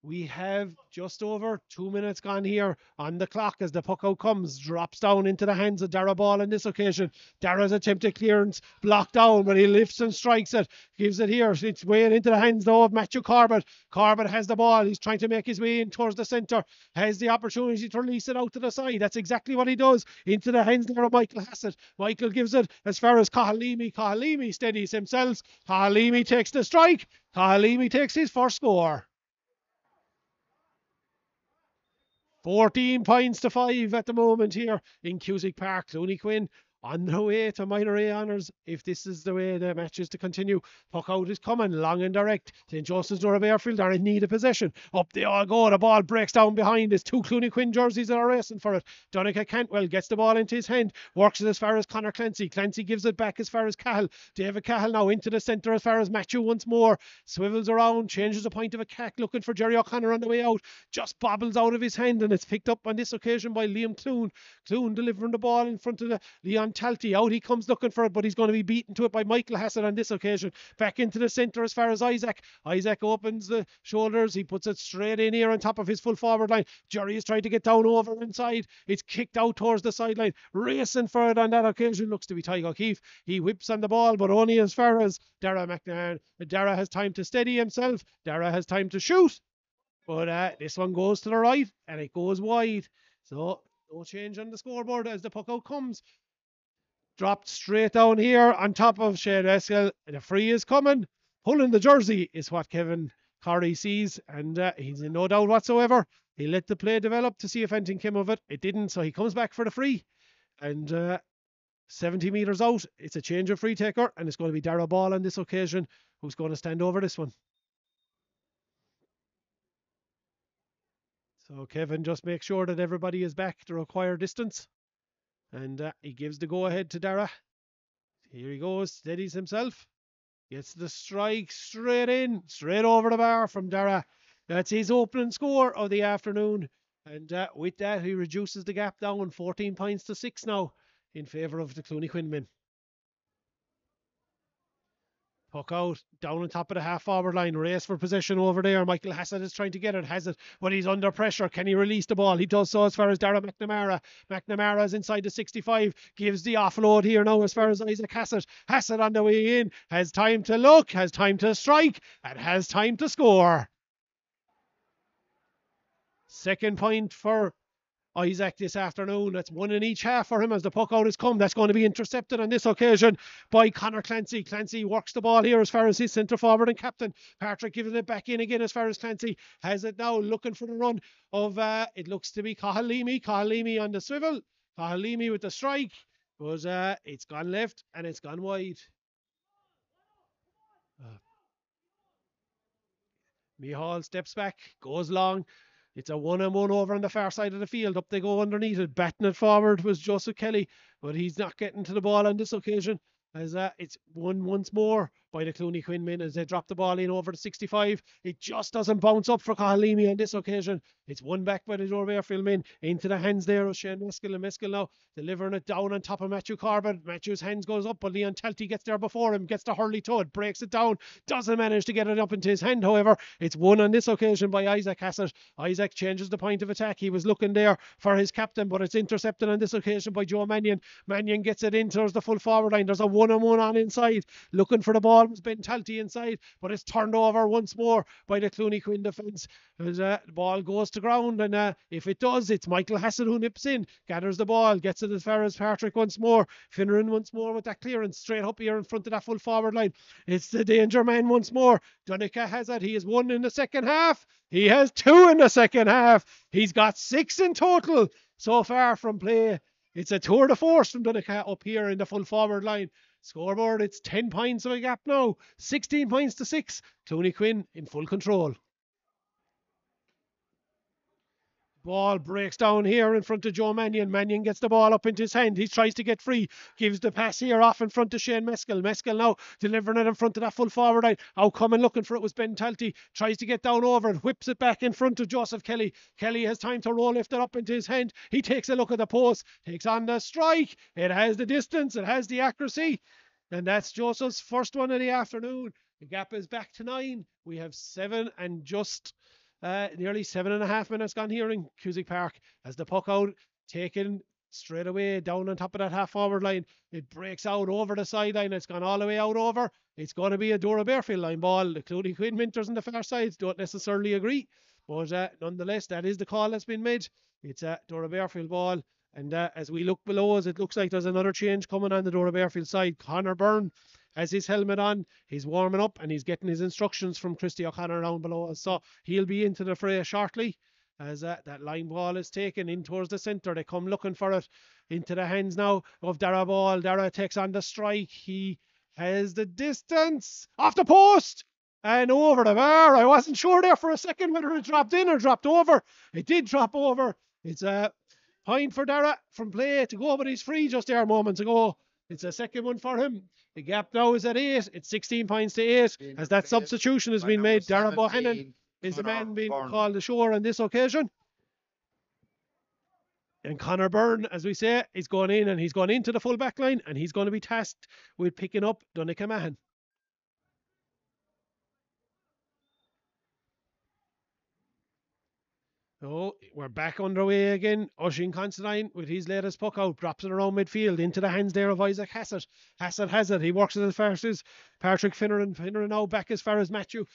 A: we have just over 2 minutes gone here on the clock as the puck out comes, drops down into the hands of Dara Ball on this occasion. Dara's attempted clearance blocked down, but he lifts and strikes it, gives it here. It's way into the hands though of Matthew Corbett. Corbett has the ball. He's trying to make his way in towards the centre. Has the opportunity to release it out to the side. That's exactly what he does. Into the hands there of Michael Hassett. Michael gives it as far as Cahalimi. Cahalimi steadies himself. Cahalimi takes the strike. Cahalimi takes his first score. 14 points to 5 at the moment here in Cusick Park. Clooney Quin on the way to minor A honours if this is the way the match is to continue. Puck out is coming, long and direct. St. Joseph's Doora-Barefield are in need of possession. Up they all go. The ball breaks down behind. There's 2 Clooney Quin jerseys that are racing for it. Donica Cantwell gets the ball into his hand, works it as far as Conor Clancy. Clancy gives it back as far as Cahill. David Cahill now into the centre as far as Matthew once more. Swivels around, changes the point of attack, looking for Jerry O'Connor on the way out. Just bobbles out of his hand, and it's picked up on this occasion by Liam Clune. Clune delivering the ball in front of the Leon Talty. Out he comes looking for it, but he's going to be beaten to it by Michael Hassett on this occasion. Back into the centre as far as Isaac. Isaac opens the shoulders. He puts it straight in here on top of his full forward line. Jerry is trying to get down over inside. It's kicked out towards the sideline. Racing for it on that occasion looks to be Tygo O'Keefe. He whips on the ball, but only as far as Dara McNairn. Dara has time to steady himself. Dara has time to shoot. But this one goes to the right and it goes wide. So no change on the scoreboard as the puck out comes. Dropped straight down here on top of Shane Eskel. The free is coming. Pulling the jersey is what Kevin Corey sees, and he's in no doubt whatsoever. He let the play develop to see if anything came of it. It didn't, so he comes back for the free. And 70 metres out, it's a change of free taker, and it's going to be Dara Ball on this occasion who's going to stand over this one. So Kevin just makes sure that everybody is back the required distance. And he gives the go-ahead to Dara. Here he goes, steadies himself. Gets the strike straight in, straight over the bar from Dara. That's his opening score of the afternoon. And with that, he reduces the gap down 14 points to 6 now in favour of the Clooney Quin men. Puck out, down on top of the half forward line, race for possession over there. Michael Hassett is trying to get it, has it, but he's under pressure. Can he release the ball? He does so as far as Dara McNamara. McNamara is inside the 65, gives the offload here now as far as Isaac Hassett. Hassett on the way in, has time to look, has time to strike, and has time to score. Second point for Isaac this afternoon. That's one in each half for him as the puck out has come. That's going to be intercepted on this occasion by Conor Clancy. Clancy works the ball here as far as his centre forward and captain. Patrick giving it back in again as far as Clancy has it now, looking for the run of, it looks to be Cahalimi. Cahalimi on the swivel. Cahalimi with the strike. But it's gone left and it's gone wide. Mihal steps back, goes long. It's a 1-on-1 over on the far side of the field. Up they go underneath it. Batting it forward was Joseph Kelly, but he's not getting to the ball on this occasion. As it's won once more by the Clooney Quin men as they drop the ball in over the 65. It just doesn't bounce up for Cahalimi on this occasion. It's won back by the Doora-Barefield men into the hands there of Shane Meskel. And Meskel now delivering it down on top of Matthew Corbett. Matthew's hands goes up, but Leon Talty gets there before him, gets the hurley to it, breaks it down, doesn't manage to get it up into his hand. However, it's won on this occasion by Isaac Hassett. Isaac changes the point of attack. He was looking there for his captain, but it's intercepted on this occasion by Joe Mannion. Mannion gets it in towards the full forward line. There's a 1-on-1 on inside. Looking for the ball was Ben Talty inside, but it's turned over once more by the Clooney Quin defence. As the ball goes to ground, and if it does, it's Michael Hassett who nips in, gathers the ball, gets it as far as Patrick once more. Finneran once more with that clearance straight up here in front of that full forward line. It's the danger man once more. Donica has it. He has 1 in the second half. He has 2 in the second half. He's got 6 in total so far from play. It's a tour de force from Donica up here in the full forward line. Scoreboard, it's 10 points of a gap now. 16 points to 6. Clooney Quin in full control. Ball breaks down here in front of Joe Mannion. Mannion gets the ball up into his hand. He tries to get free. Gives the pass here off in front of Shane Meskel. Meskel now delivering it in front of that full forward line. Out coming looking for it was Ben Talty. Tries to get down over it. Whips it back in front of Joseph Kelly. Kelly has time to roll, lift it up into his hand. He takes a look at the post. Takes on the strike. It has the distance. It has the accuracy. And that's Joseph's first one of the afternoon. The gap is back to 9. We have 7 and just nearly 7.5 minutes gone here in Cusick Park as the puck out taken straight away down on top of that half forward line. It breaks out over the sideline. It's gone all the way out over. It's going to be a Doora-Barefield line ball. The Clooney Quin Minters on the far sides don't necessarily agree, but nonetheless, that is the call that's been made. It's a Doora-Barefield ball. And as we look below us, it looks like there's another change coming on the Doora-Barefield side. Conor Byrne has his helmet on, he's warming up, and he's getting his instructions from Christy O'Connor down below us. So he'll be into the fray shortly as that line ball is taken in towards the centre. They come looking for it into the hands now of Dara Ball. Dara takes on the strike. He has the distance off the post and over the bar. I wasn't sure there for a second whether it dropped in or dropped over. It did drop over. It's a point for Dara from play to go, but he's free just there moments ago. It's a second one for him. The gap now is at 8. It's 16 points to 8 as that substitution has been made. Dara Bohannon is the man being called ashore on this occasion. And Conor Byrne, as we say, is going in, and he's gone into the full back line, and he's going to be tasked with picking up Donica Mahan. So we're back underway again. Oisin Considine with his latest puck out, drops it around midfield into the hands there of Isaac Hassett. Hassett has it. He works it as far as Patrick Finneran. Finneran now back as far as Matthew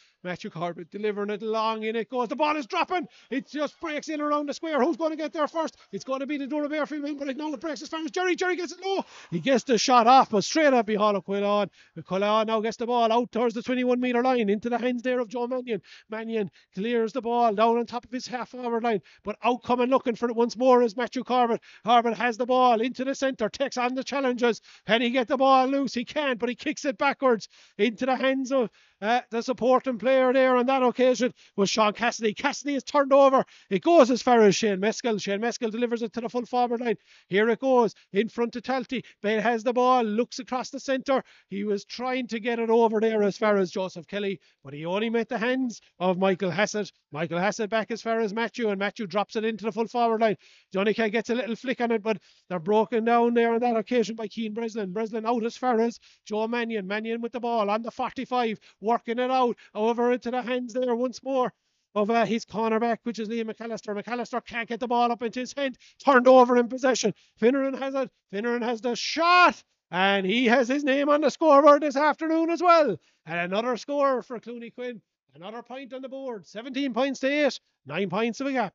A: Corbett, delivering it long in it goes. The ball is dropping. It just breaks in around the square. Who's going to get there first? It's going to be the Doora-Barefield wing, but now it breaks as far as Jerry. Jerry gets it low. He gets the shot off, but straight up behind Quin. Quin now gets the ball out towards the 21-metre line into the hands there of Joe Mannion. Mannion clears the ball down on top of his half-forward line, but out coming looking for it once more is Matthew Corbett. Corbett has the ball into the centre, takes on the challenges. Can he get the ball loose? He can't, but he kicks it backwards into the hands of the supporting player there on that occasion was Sean Cassidy. Cassidy is turned over. It goes as far as Shane Meskel. Shane Meskel delivers it to the full forward line. Here it goes in front of Talty. Ben has the ball, looks across the centre. He was trying to get it over there as far as Joseph Kelly, but he only met the hands of Michael Hassett. Michael Hassett back as far as Matthew, and Matthew drops it into the full forward line. Donica gets a little flick on it, but they're broken down there on that occasion by Keane Breslin. Breslin out as far as Joe Mannion. Mannion with the ball on the 45, working it out over into the hands there once more of his cornerback, which is Liam McAllister. McAllister can't get the ball up into his hand. Turned over in possession. Finneran has it. Finneran has the shot. And he has his name on the scoreboard this afternoon as well. And another score for Clooney Quin. Another point on the board. 17 points to 8. 9 points of a gap.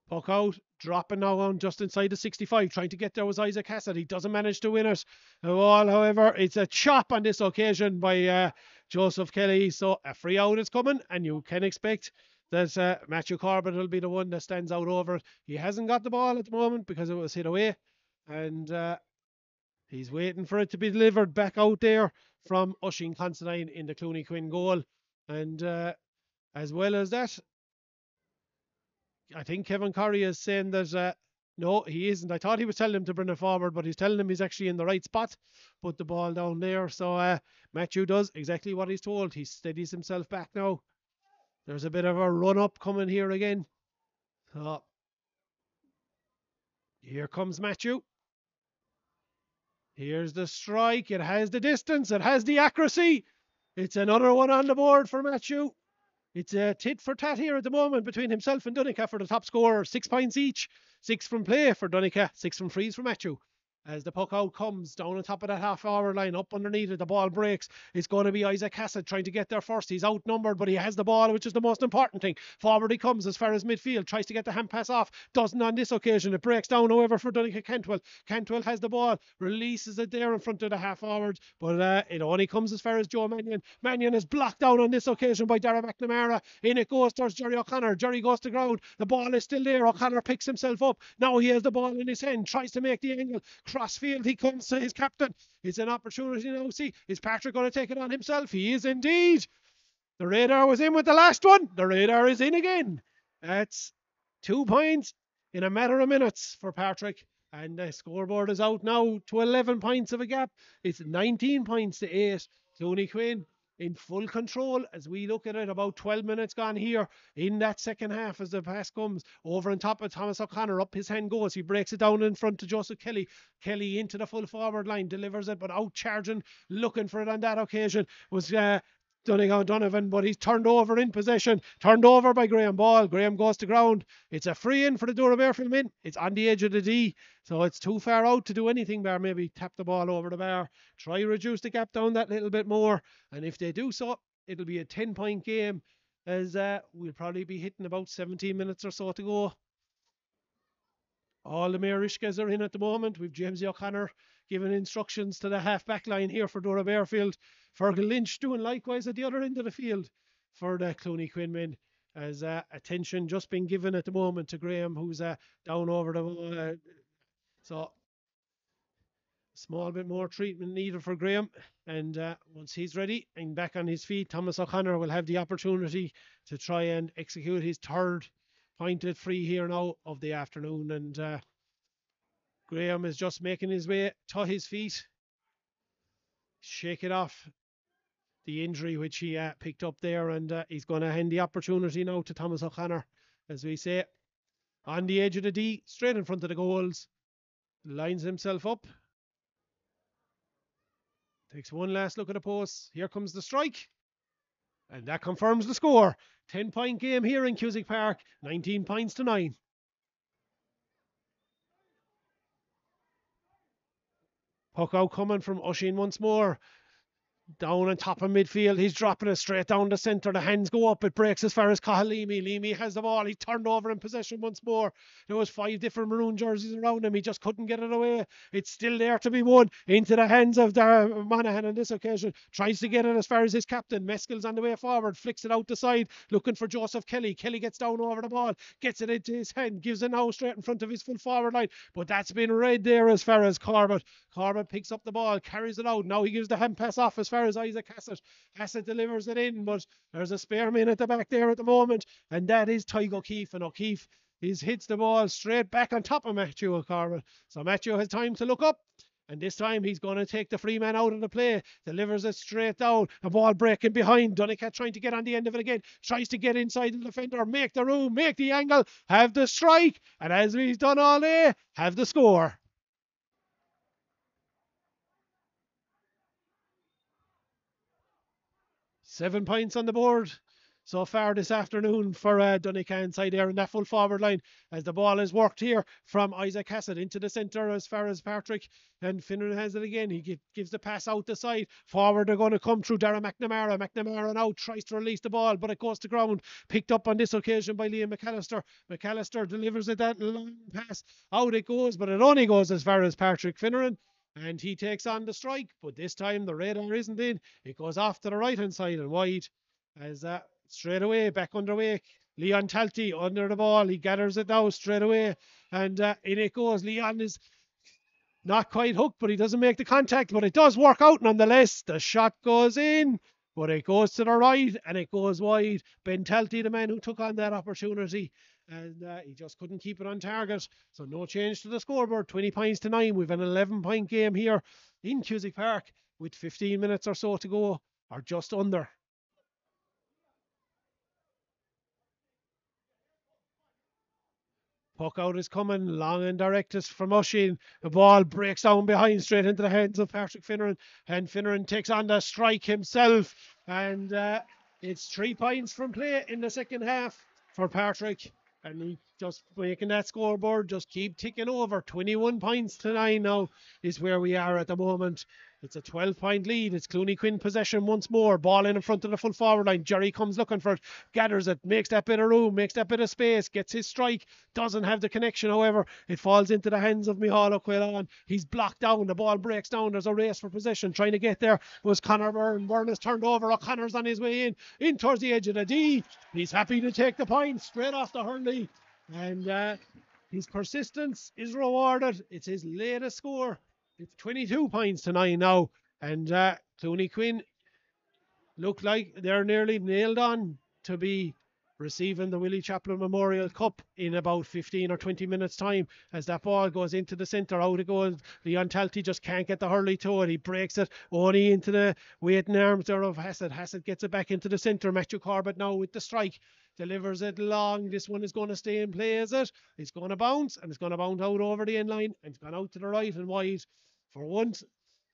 A: Puck out, dropping now on just inside the 65, trying to get there was Isaac Cassidy. Doesn't manage to win it. The ball, however, it's a chop on this occasion by Joseph Kelly. So a free out is coming, and you can expect that Matthew Corbett will be the one that stands out over it. He hasn't got the ball at the moment because it was hit away, and he's waiting for it to be delivered back out there from Oisin Considine in the Clooney Quin goal. And as well as that, I think Kevin Curry is saying that no, he isn't. I thought he was telling him to bring it forward, but he's telling him he's actually in the right spot. Put the ball down there. So Matthew does exactly what he's told. He steadies himself back now. There's a bit of a run up coming here again. So here comes Matthew. Here's the strike. It has the distance. It has the accuracy. It's another one on the board for Matthew. It's a tit for tat here at the moment between himself and Donica for the top scorer. 6 points each. 6 from play for Donica, 6 from frees for Matthew. As the puck out comes down on top of that half-hour line, up underneath it, the ball breaks. It's going to be Isaac Hassett trying to get there first. He's outnumbered, but he has the ball, which is the most important thing. Forward he comes as far as midfield, tries to get the hand pass off. Doesn't on this occasion. It breaks down, however, for Donica Cantwell. Cantwell has the ball, releases it there in front of the half-forward, but it only comes as far as Joe Mannion. Mannion is blocked down on this occasion by Dara McNamara. In it goes towards Jerry O'Connor. Jerry goes to ground. The ball is still there. O'Connor picks himself up. Now he has the ball in his hand, tries to make the angle. Crossfield he comes to his captain. It's an opportunity now. See, is Patrick going to take it on himself? He is indeed. The radar was in with the last one. The radar is in again. That's 2 points in a matter of minutes for Patrick. And the scoreboard is out now to 11 points of a gap. It's 19 points to 8. Clooney Quin in full control as we look at it. About 12 minutes gone here in that second half as the pass comes over on top of Thomas O'Connor. Up his hand goes. He breaks it down in front to Joseph Kelly. Kelly into the full forward line, delivers it, but out charging, looking for it on that occasion was Donovan, but he's turned over in possession. Turned over by Graham Ball. Graham goes to ground. It's a free in for the Doora-Barefield men. It's on the edge of the D, so it's too far out to do anything bar maybe tap the ball over the bar. Try reduce the gap down that little bit more, and if they do so, it'll be a 10-point game as we'll probably be hitting about 17 minutes or so to go. All the Mayorishkas are in at the moment. We've James O'Connor giving instructions to the half-back line here for Doora-Barefield. Fergal Lynch doing likewise at the other end of the field for the Clooney Quin men, as attention just been given at the moment to Graham, who's down over the so small bit more treatment needed for Graham, and once he's ready and back on his feet, Thomas O'Connor will have the opportunity to try and execute his third pointed free here now of the afternoon, and Graham is just making his way to his feet, shake it off the injury which he picked up there, and he's going to hand the opportunity now to Thomas O'Connor, as we say, on the edge of the D, straight in front of the goals, lines himself up, takes one last look at the post. Here comes the strike, and that confirms the score. 10-point game here in Cusick Park, 19 points to 9. Puck out coming from Oisin once more. Down on top of midfield, he's dropping it straight down the centre. The hands go up, it breaks as far as Cahill Leamy. Leamy has the ball, he turned over in possession once more. There was 5 different maroon jerseys around him, he just couldn't get it away. It's still there to be won into the hands of Monaghan on this occasion. Tries to get it as far as his captain. Mescal's on the way forward, flicks it out the side, looking for Joseph Kelly. Kelly gets down over the ball, gets it into his hand, gives it now straight in front of his full forward line, but that's been read there as far as Corbett. Corbett picks up the ball, carries it out. Now he gives the hand pass off as far as Isaac Hassett. Hassett delivers it in, but there's a spare man at the back there at the moment, and that is Tygo O'Keefe. And O'Keefe hits the ball straight back on top of Matthew Corbett. So Matthew has time to look up. And this time he's going to take the free man out of the play. Delivers it straight down. A ball breaking behind. Dunicat trying to get on the end of it again. Tries to get inside the defender. Make the room. Make the angle. Have the strike. And as he's done all day, have the score. Seven points on the board so far this afternoon for Dunican inside there in that full forward line as the ball is worked here from Isaac Hassett into the centre as far as Patrick, and Finnan has it again. He gives the pass out the side. Forward they're going to come through Dara McNamara. McNamara now tries to release the ball, but it goes to ground. Picked up on this occasion by Liam McAllister. McAllister delivers it that long pass. Out it goes, but it only goes as far as Patrick Finneran. And he takes on the strike, but this time the radar isn't in. It goes off to the right hand side and wide as straight away back underway. Leon Talty under the ball. He gathers it now straight away and in it goes. Leon is not quite hooked, but he doesn't make the contact, but it does work out nonetheless. The shot goes in, but it goes to the right and it goes wide. Ben Talty, the man who took on that opportunity, and he just couldn't keep it on target. So no change to the scoreboard. 20 points to 9. We've an 11-point game here in Cusick Park with 15 minutes or so to go, or just under. Puck out is coming, long and direct from Oshin. The ball breaks down behind straight into the hands of Patrick Finneran, and Finneran takes on the strike himself. And it's 3 points from play in the second half for Patrick. And he just making that scoreboard just keep ticking over. 21 points to 9 now is where we are at the moment. It's a 12-point lead. It's Clooney Quin possession once more. Ball in front of the full forward line. Jerry comes looking for it, gathers it, makes that bit of room, makes that bit of space, gets his strike. Doesn't have the connection, however. It falls into the hands of Micheál O'Quillan. He's blocked down. The ball breaks down. There's a race for possession. Trying to get there was Conor Byrne. Byrne is turned over. O'Connor's on his way in towards the edge of the D. He's happy to take the point straight off the Hurling. And his persistence is rewarded. It's his latest score. It's 22 points to 9 now. And Clooney Quin look like they're nearly nailed on to be receiving the Willie Chaplin Memorial Cup in about 15 or 20 minutes time. As that ball goes into the centre, out it goes. Leon Talty just can't get the hurley to it. He breaks it only into the waiting arms there of Hassett. Hassett gets it back into the centre. Matthew Corbett now with the strike. Delivers it long. This one is going to stay in play, is it? It's going to bounce, and it's going to bounce out over the end line, and it's gone out to the right and wide. For once,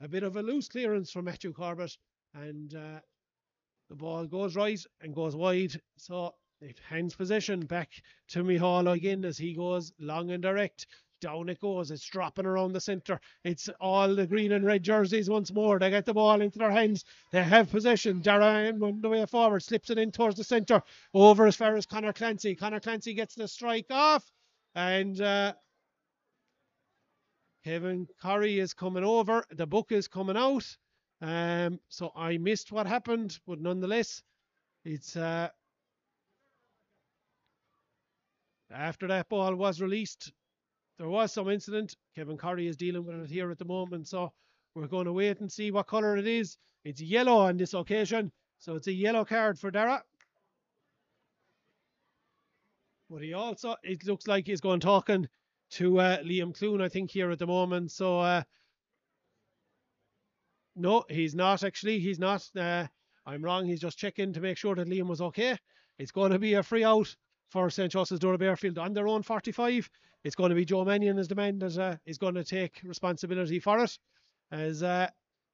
A: a bit of a loose clearance from Matthew Corbett, and the ball goes right and goes wide. So it hands possession back to Micheál again as he goes long and direct. Down it goes. It's dropping around the centre. It's all the green and red jerseys once more. They get the ball into their hands. They have possession. Dara on the way forward slips it in towards the centre. Over as far as Conor Clancy. Conor Clancy gets the strike off. And Kevin Curry is coming over. The book is coming out. So I missed what happened. But nonetheless, it's after that ball was released, there was some incident. Kevin Curry is dealing with it here at the moment, so we're going to wait and see what colour it is. It's yellow on this occasion, so it's a yellow card for Dara. But he also, it looks like he's going talking to Liam Clune, I think, here at the moment. So, no, he's not actually. He's not. I'm wrong. He's just checking to make sure that Liam was okay. It's going to be a free out for St. Joseph's Doora-Barefield on their own 45. It's going to be Joe Mannion as the man that is going to take responsibility for it. As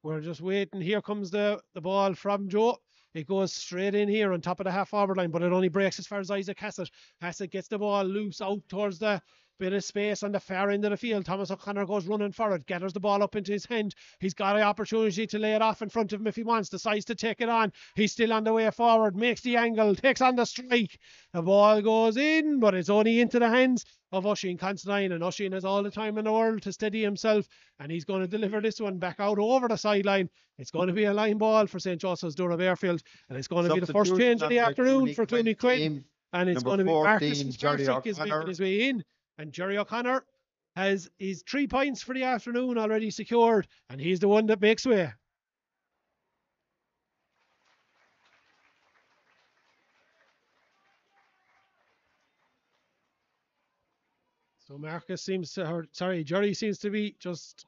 A: we're just waiting. Here comes the ball from Joe. It goes straight in here on top of the half forward line, but it only breaks as far as Isaac Hassett. Hassett gets the ball loose out towards the bit of space on the far end of the field. Thomas O'Connor goes running for it, gathers the ball up into his hand. He's got an opportunity to lay it off in front of him if he wants, decides to take it on. He's still on the way forward, makes the angle, takes on the strike. The ball goes in, but it's only into the hands of Oisin Considine, and Oisin has all the time in the world to steady himself, and he's going to deliver this one back out over the sideline. It's going to be a line ball for St. Joseph's Doora-Barefield, and it's going to be the first change of the afternoon for Clooney Quin, and it's going to be Marcus Fitzpatrick is making his way in, and Jerry O'Connor has his 3 points for the afternoon already secured, and he's the one that makes way. So Jerry seems to be just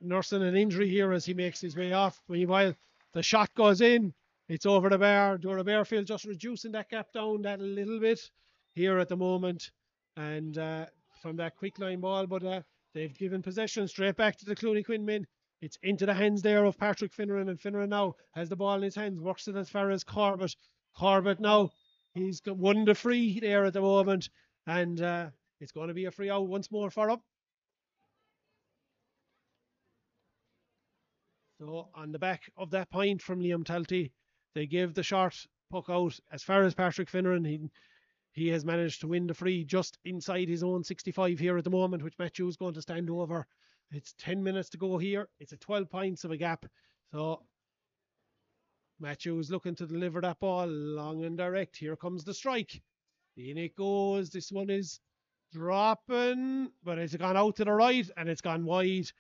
A: nursing an injury here as he makes his way off. Meanwhile, the shot goes in. It's over the bar. Doora-Barefield just reducing that gap down that a little bit here at the moment. And from that quick line ball, but they've given possession straight back to the Clooney Quin men. It's into the hands there of Patrick Finneran, and Finneran now has the ball in his hands, works it as far as Corbett. Corbett now, he's won the free there at the moment. And it's going to be a free out once more for him. So on the back of that point from Liam Talty, they give the short puck out as far as Patrick Finneran. He has managed to win the free just inside his own 65 here at the moment, which Matthew is going to stand over. It's 10 minutes to go here. It's a 12 points of a gap. So Matthew is looking to deliver that ball long and direct. Here comes the strike. In it goes. This one is dropping, but it's gone out to the right and it's gone wide.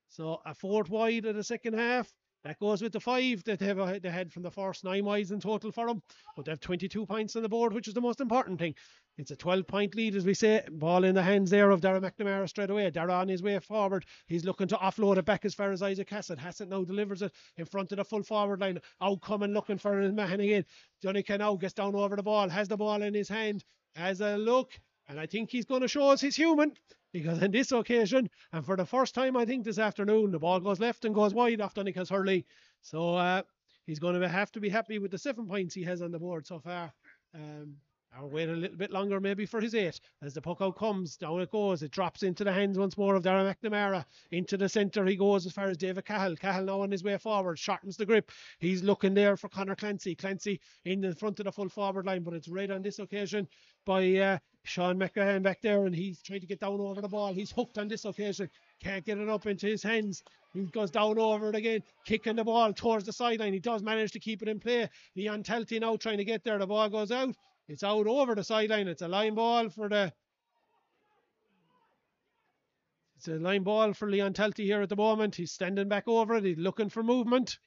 A: So a 4th wide of the second half. That goes with the 5 that they had from the first. 9 wides in total for them, but they have 22 points on the board, which is the most important thing. It's a 12-point lead, as we say. Ball in the hands there of Darragh McNamara straight away. Darragh on his way forward. He's looking to offload it back as far as Isaac Hassett. Hassett now delivers it in front of the full forward line. Out coming, looking for his man again. Donica now gets down over the ball, has the ball in his hand, has a look, and I think he's going to show us he's human, because on this occasion, and for the first time I think this afternoon, the ball goes left and goes wide off Donica's Hurling. So he's going to have to be happy with the 7 points he has on the board so far. I'll wait a little bit longer maybe for his 8. As the puck out comes, down it goes. It drops into the hands once more of Darragh McNamara. Into the centre he goes as far as David Cahill. Cahill now on his way forward, shortens the grip. He's looking there for Conor Clancy. Clancy in the front of the full forward line, but it's right on this occasion by Sean McGrahan back there, and he's trying to get down over the ball. He's hooked on this occasion. Can't get it up into his hands. He goes down over it again, kicking the ball towards the sideline. He does manage to keep it in play. Leon Talty now trying to get there. The ball goes out. It's out over the sideline. It's a line ball for Leon Talty here at the moment. He's standing back over it. He's looking for movement.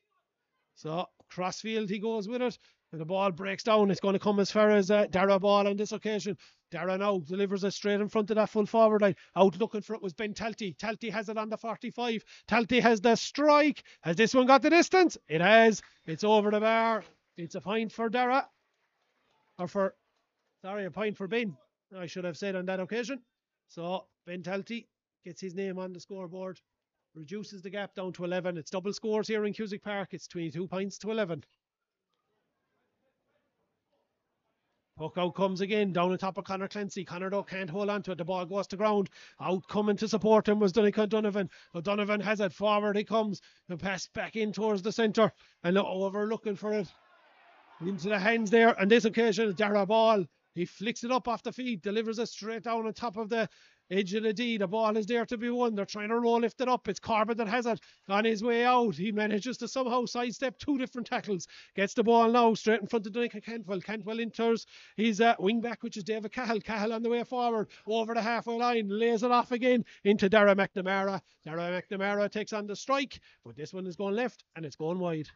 A: So crossfield he goes with it. And the ball breaks down. It's going to come as far as Darragh ball on this occasion. Darragh now delivers it straight in front of that full forward line. Out looking for it was Ben Talty. Talty has it on the 45. Talty has the strike. Has this one got the distance? It has. It's over the bar. It's a point for Darragh. A point for Ben, I should have said on that occasion. So Ben Talty gets his name on the scoreboard, reduces the gap down to 11. It's double scores here in Cusack Park. It's 22 points to 11. Puck out comes again, down on top of Conor Clancy. Conor though can't hold on to it. The ball goes to ground. Out coming to support him was Donovan. O'Donovan has it. Forward he comes. The pass back in towards the centre. And over looking for it. Into the hands there. On this occasion, Darragh ball. He flicks it up off the feet, delivers it straight down on top of the edge of the D. The ball is there to be won. They're trying to lift it up. It's Corbett that has it on his way out. He manages to somehow sidestep 2 different tackles. Gets the ball now straight in front of Donica Cantwell. Cantwell enters his wing back, which is David Cahill. Cahill on the way forward, over the halfway line, lays it off again into Darragh McNamara. Darragh McNamara takes on the strike, but this one is going left and it's going wide.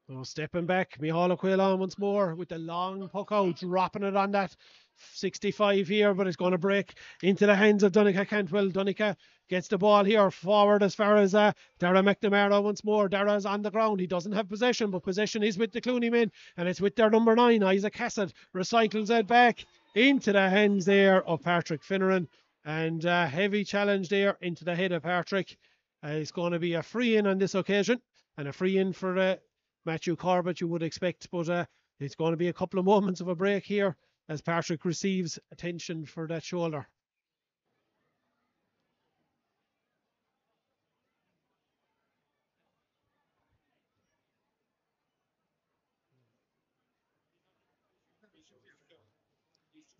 A: So stepping back, Micheál Quayle once more with the long puck out, dropping it on that 65 here, but it's going to break into the hands of Donica Cantwell. Donica gets the ball here forward as far as Darragh McNamara once more. Darragh's on the ground. He doesn't have possession, but possession is with the Clooney men, and it's with their number 9, Isaac Hassett. Recycles it back into the hands there of Patrick Finneran, and heavy challenge there into the head of Patrick. It's going to be a free in on this occasion, and a free in for Matthew Corbett, you would expect, but it's going to be a couple of moments of a break here as Patrick receives attention for that shoulder.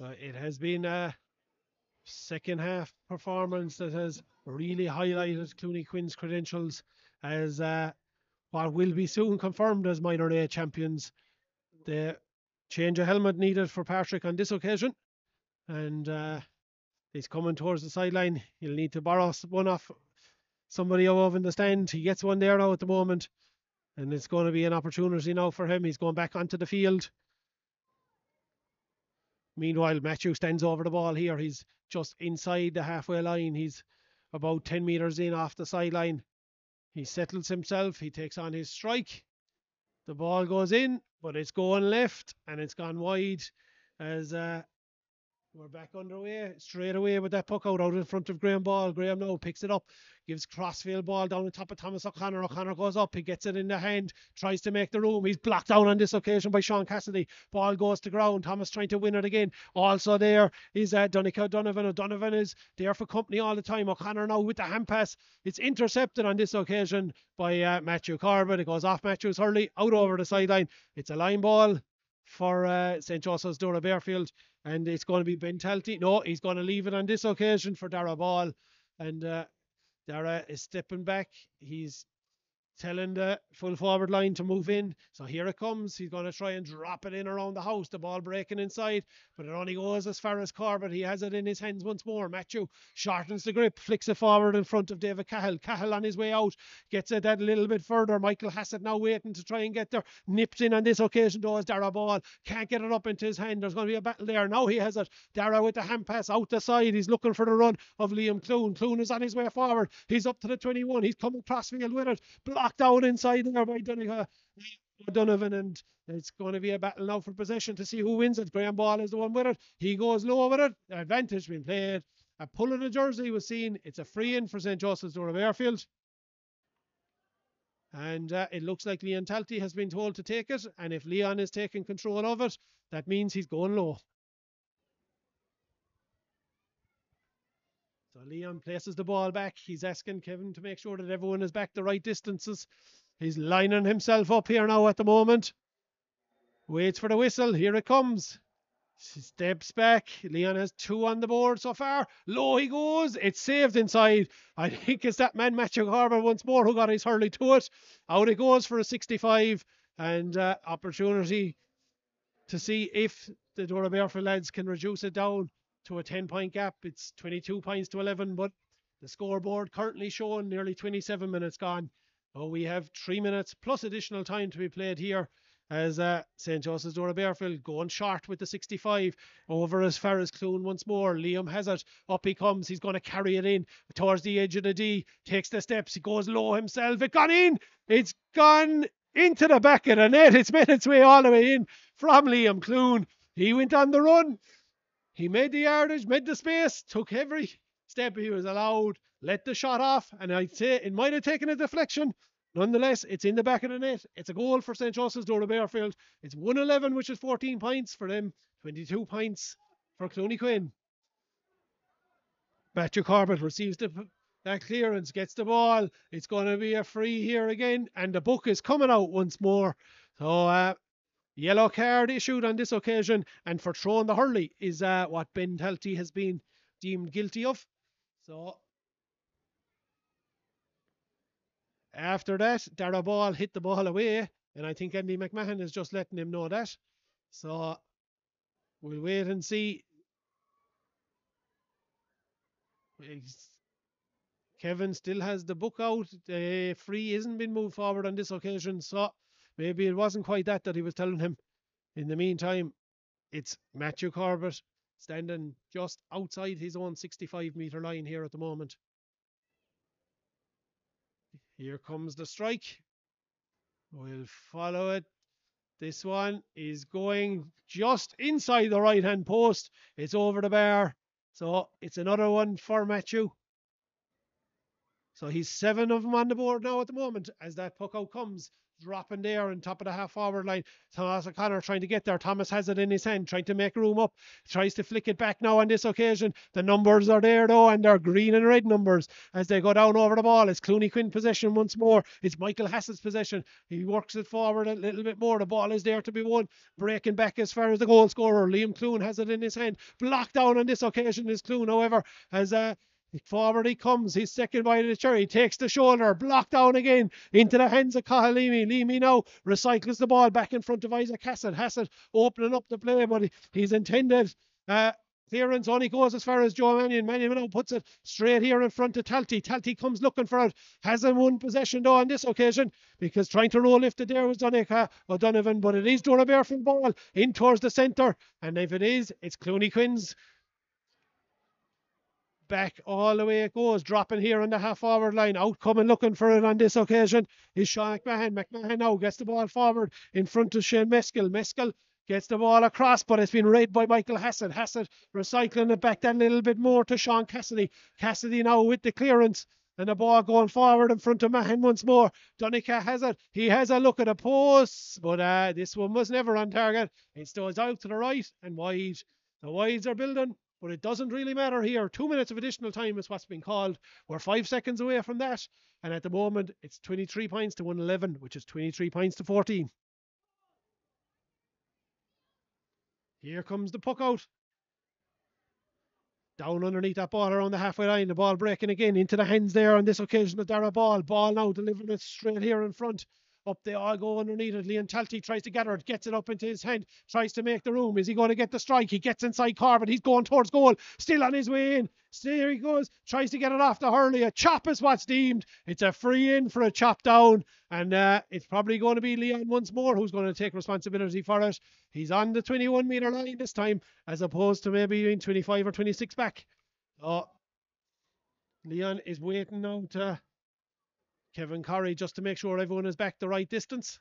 A: It has been a second half performance that has really highlighted Clooney Quin's credentials as what will be soon confirmed as minor A champions. The change of helmet needed for Patrick on this occasion, and he's coming towards the sideline. He'll need to borrow one off somebody above in the stand. He gets one there now at the moment, and it's going to be an opportunity now for him. He's going back onto the field. Meanwhile, Matthew stands over the ball here. He's just inside the halfway line. He's about 10 metres in off the sideline. He settles himself. He takes on his strike. The ball goes in, but it's going left and it's gone wide as we're back underway straight away with that puck out in front of Graham Ball. Graham now picks it up, gives crossfield ball down the top of Thomas O'Connor. O'Connor goes up, he gets it in the hand, tries to make the room. He's blocked down on this occasion by Sean Cassidy. Ball goes to ground. Thomas trying to win it again. Also there is Donica O'Donovan. O'Donovan is there for company all the time. O'Connor now with the hand pass. It's intercepted on this occasion by Matthew Corbett. It goes off Matthew's hurley, out over the sideline. It's a line ball for St. Joseph's Doora-Barefield, and it's going to be Ben Talty. No, he's going to leave it on this occasion for Dara Ball, and Dara is stepping back. He's telling the full forward line to move in. So here it comes. He's going to try and drop it in around the house. The ball breaking inside, but it only goes as far as Corbett. He has it in his hands once more. Matthew shortens the grip, flicks it forward in front of David Cahill. Cahill on his way out gets it that little bit further. Michael Hassett now waiting to try and get there. Nipped in on this occasion though as Dara Ball. Can't get it up into his hand. There's going to be a battle there. Now he has it. Dara with the hand pass out the side. He's looking for the run of Liam Clune. Clune is on his way forward. He's up to the 21. He's coming crossfield with it. Blocked out inside there by Donovan, and it's going to be a battle now for possession to see who wins it. Graham Ball is the one with it. He goes low with it. Advantage being played. A pull in the jersey was seen. It's a free in for St. Joseph's Doora-Barefield. And it looks like Leon Talty has been told to take it. And if Leon is taking control of it, that means he's going low. So Leon places the ball back. He's asking Kevin to make sure that everyone is back the right distances. He's lining himself up here now at the moment. Waits for the whistle. Here it comes. He steps back. Leon has 2 on the board so far. Low he goes. It's saved inside. I think it's that man Matthew Corbett once more who got his hurley to it. Out it goes for a 65. And opportunity to see if the Doora-Barefield lads can reduce it down to a 10-point gap. It's 22 points to 11, but the scoreboard currently showing nearly 27 minutes gone. Oh, we have 3 minutes plus additional time to be played here as St. Joseph's Doora-Barefield going short with the 65 over as far as Clune once more. Liam has it. Up he comes. He's going to carry it in towards the edge of the D. Takes the steps. He goes low himself. It gone in. It's gone into the back of the net. It's made its way all the way in from Liam Clune. He went on the run. He made the yardage, made the space, took every step he was allowed, let the shot off, and I'd say it might have taken a deflection. Nonetheless, it's in the back of the net. It's a goal for St. Joseph's Doora-Barefield. It's 111, which is 14 points for them, 22 points for Clooney Quin. Matthew Corbett receives that clearance, gets the ball. It's going to be a free here again, and the book is coming out once more. So, yellow card issued on this occasion, and for throwing the hurley is what Ben Talty has been deemed guilty of. So after that, Dara Ball hit the ball away, and I think Andy McMahon is just letting him know that. So we'll wait and see. Kevin still has the book out. The free isn't been moved forward on this occasion, so maybe it wasn't quite that he was telling him. In the meantime, it's Matthew Corbett standing just outside his own 65-metre line here at the moment. Here comes the strike. We'll follow it. This one is going just inside the right-hand post. It's over the bar. So it's another one for Matthew. So he's 7 of them on the board now at the moment as that puck out comes. dropping there on top of the half forward line. Thomas O'Connor trying to get there. Thomas has it in his hand, trying to make room up. Tries to flick it back now on this occasion. The numbers are there though, and they're green and red numbers as they go down over the ball. It's Clooney Quin possession once more. It's Michael Hassett's possession. He works it forward a little bit more. The ball is there to be won. Breaking back as far as the goal scorer. Liam Clune has it in his hand. Blocked down on this occasion is Clune, however, as forward he comes, his second bite of the cherry, takes the shoulder, blocked down again into the hands of Cathal Leamy. Leamy now recycles the ball back in front of Isaac Hassett. Hassett opening up the play, but he's intended clearance only goes as far as Joe Mannion. Mannion now puts it straight here in front of Talty. Talty comes looking for it. Hasn't won possession though on this occasion because trying to roll lifted there was O'Donovan, but it is Doora-Barefield ball in towards the centre. And if it is, it's Clooney Quin's. Back all the way it goes, dropping here on the half forward line, out coming looking for it on this occasion is Sean McMahon. McMahon now gets the ball forward in front of Shane Meskel. Meskel gets the ball across, but it's been read by Michael Hassett. Hassett recycling it back that little bit more to Sean Cassidy. Cassidy now with the clearance and the ball going forward in front of Mahan once more. Donica has it. He has a look at the post, but this one was never on target. It goes out to the right and wide. The wides are building, but it doesn't really matter here. 2 minutes of additional time is what's been called. We're 5 seconds away from that. And at the moment, it's 23 points to 111, which is 23 points to 14. Here comes the puck out. Down underneath that ball around the halfway line. The ball breaking again into the hands there on this occasion of Dara Ball. Ball now delivering it straight here in front. Up they all go underneath it. Leon Talty tries to gather it, gets it up into his hand, tries to make the room. Is he going to get the strike? He gets inside Corbett. He's going towards goal, still on his way in. There he goes, tries to get it off the Hurley. A chop is what's deemed. It's a free in for a chop down, and it's probably going to be Leon once more who's going to take responsibility for it. He's on the 21 metre line this time, as opposed to maybe being 25 or 26 back. Leon is waiting now to Kevin Corrie just to make sure everyone is back the right distance.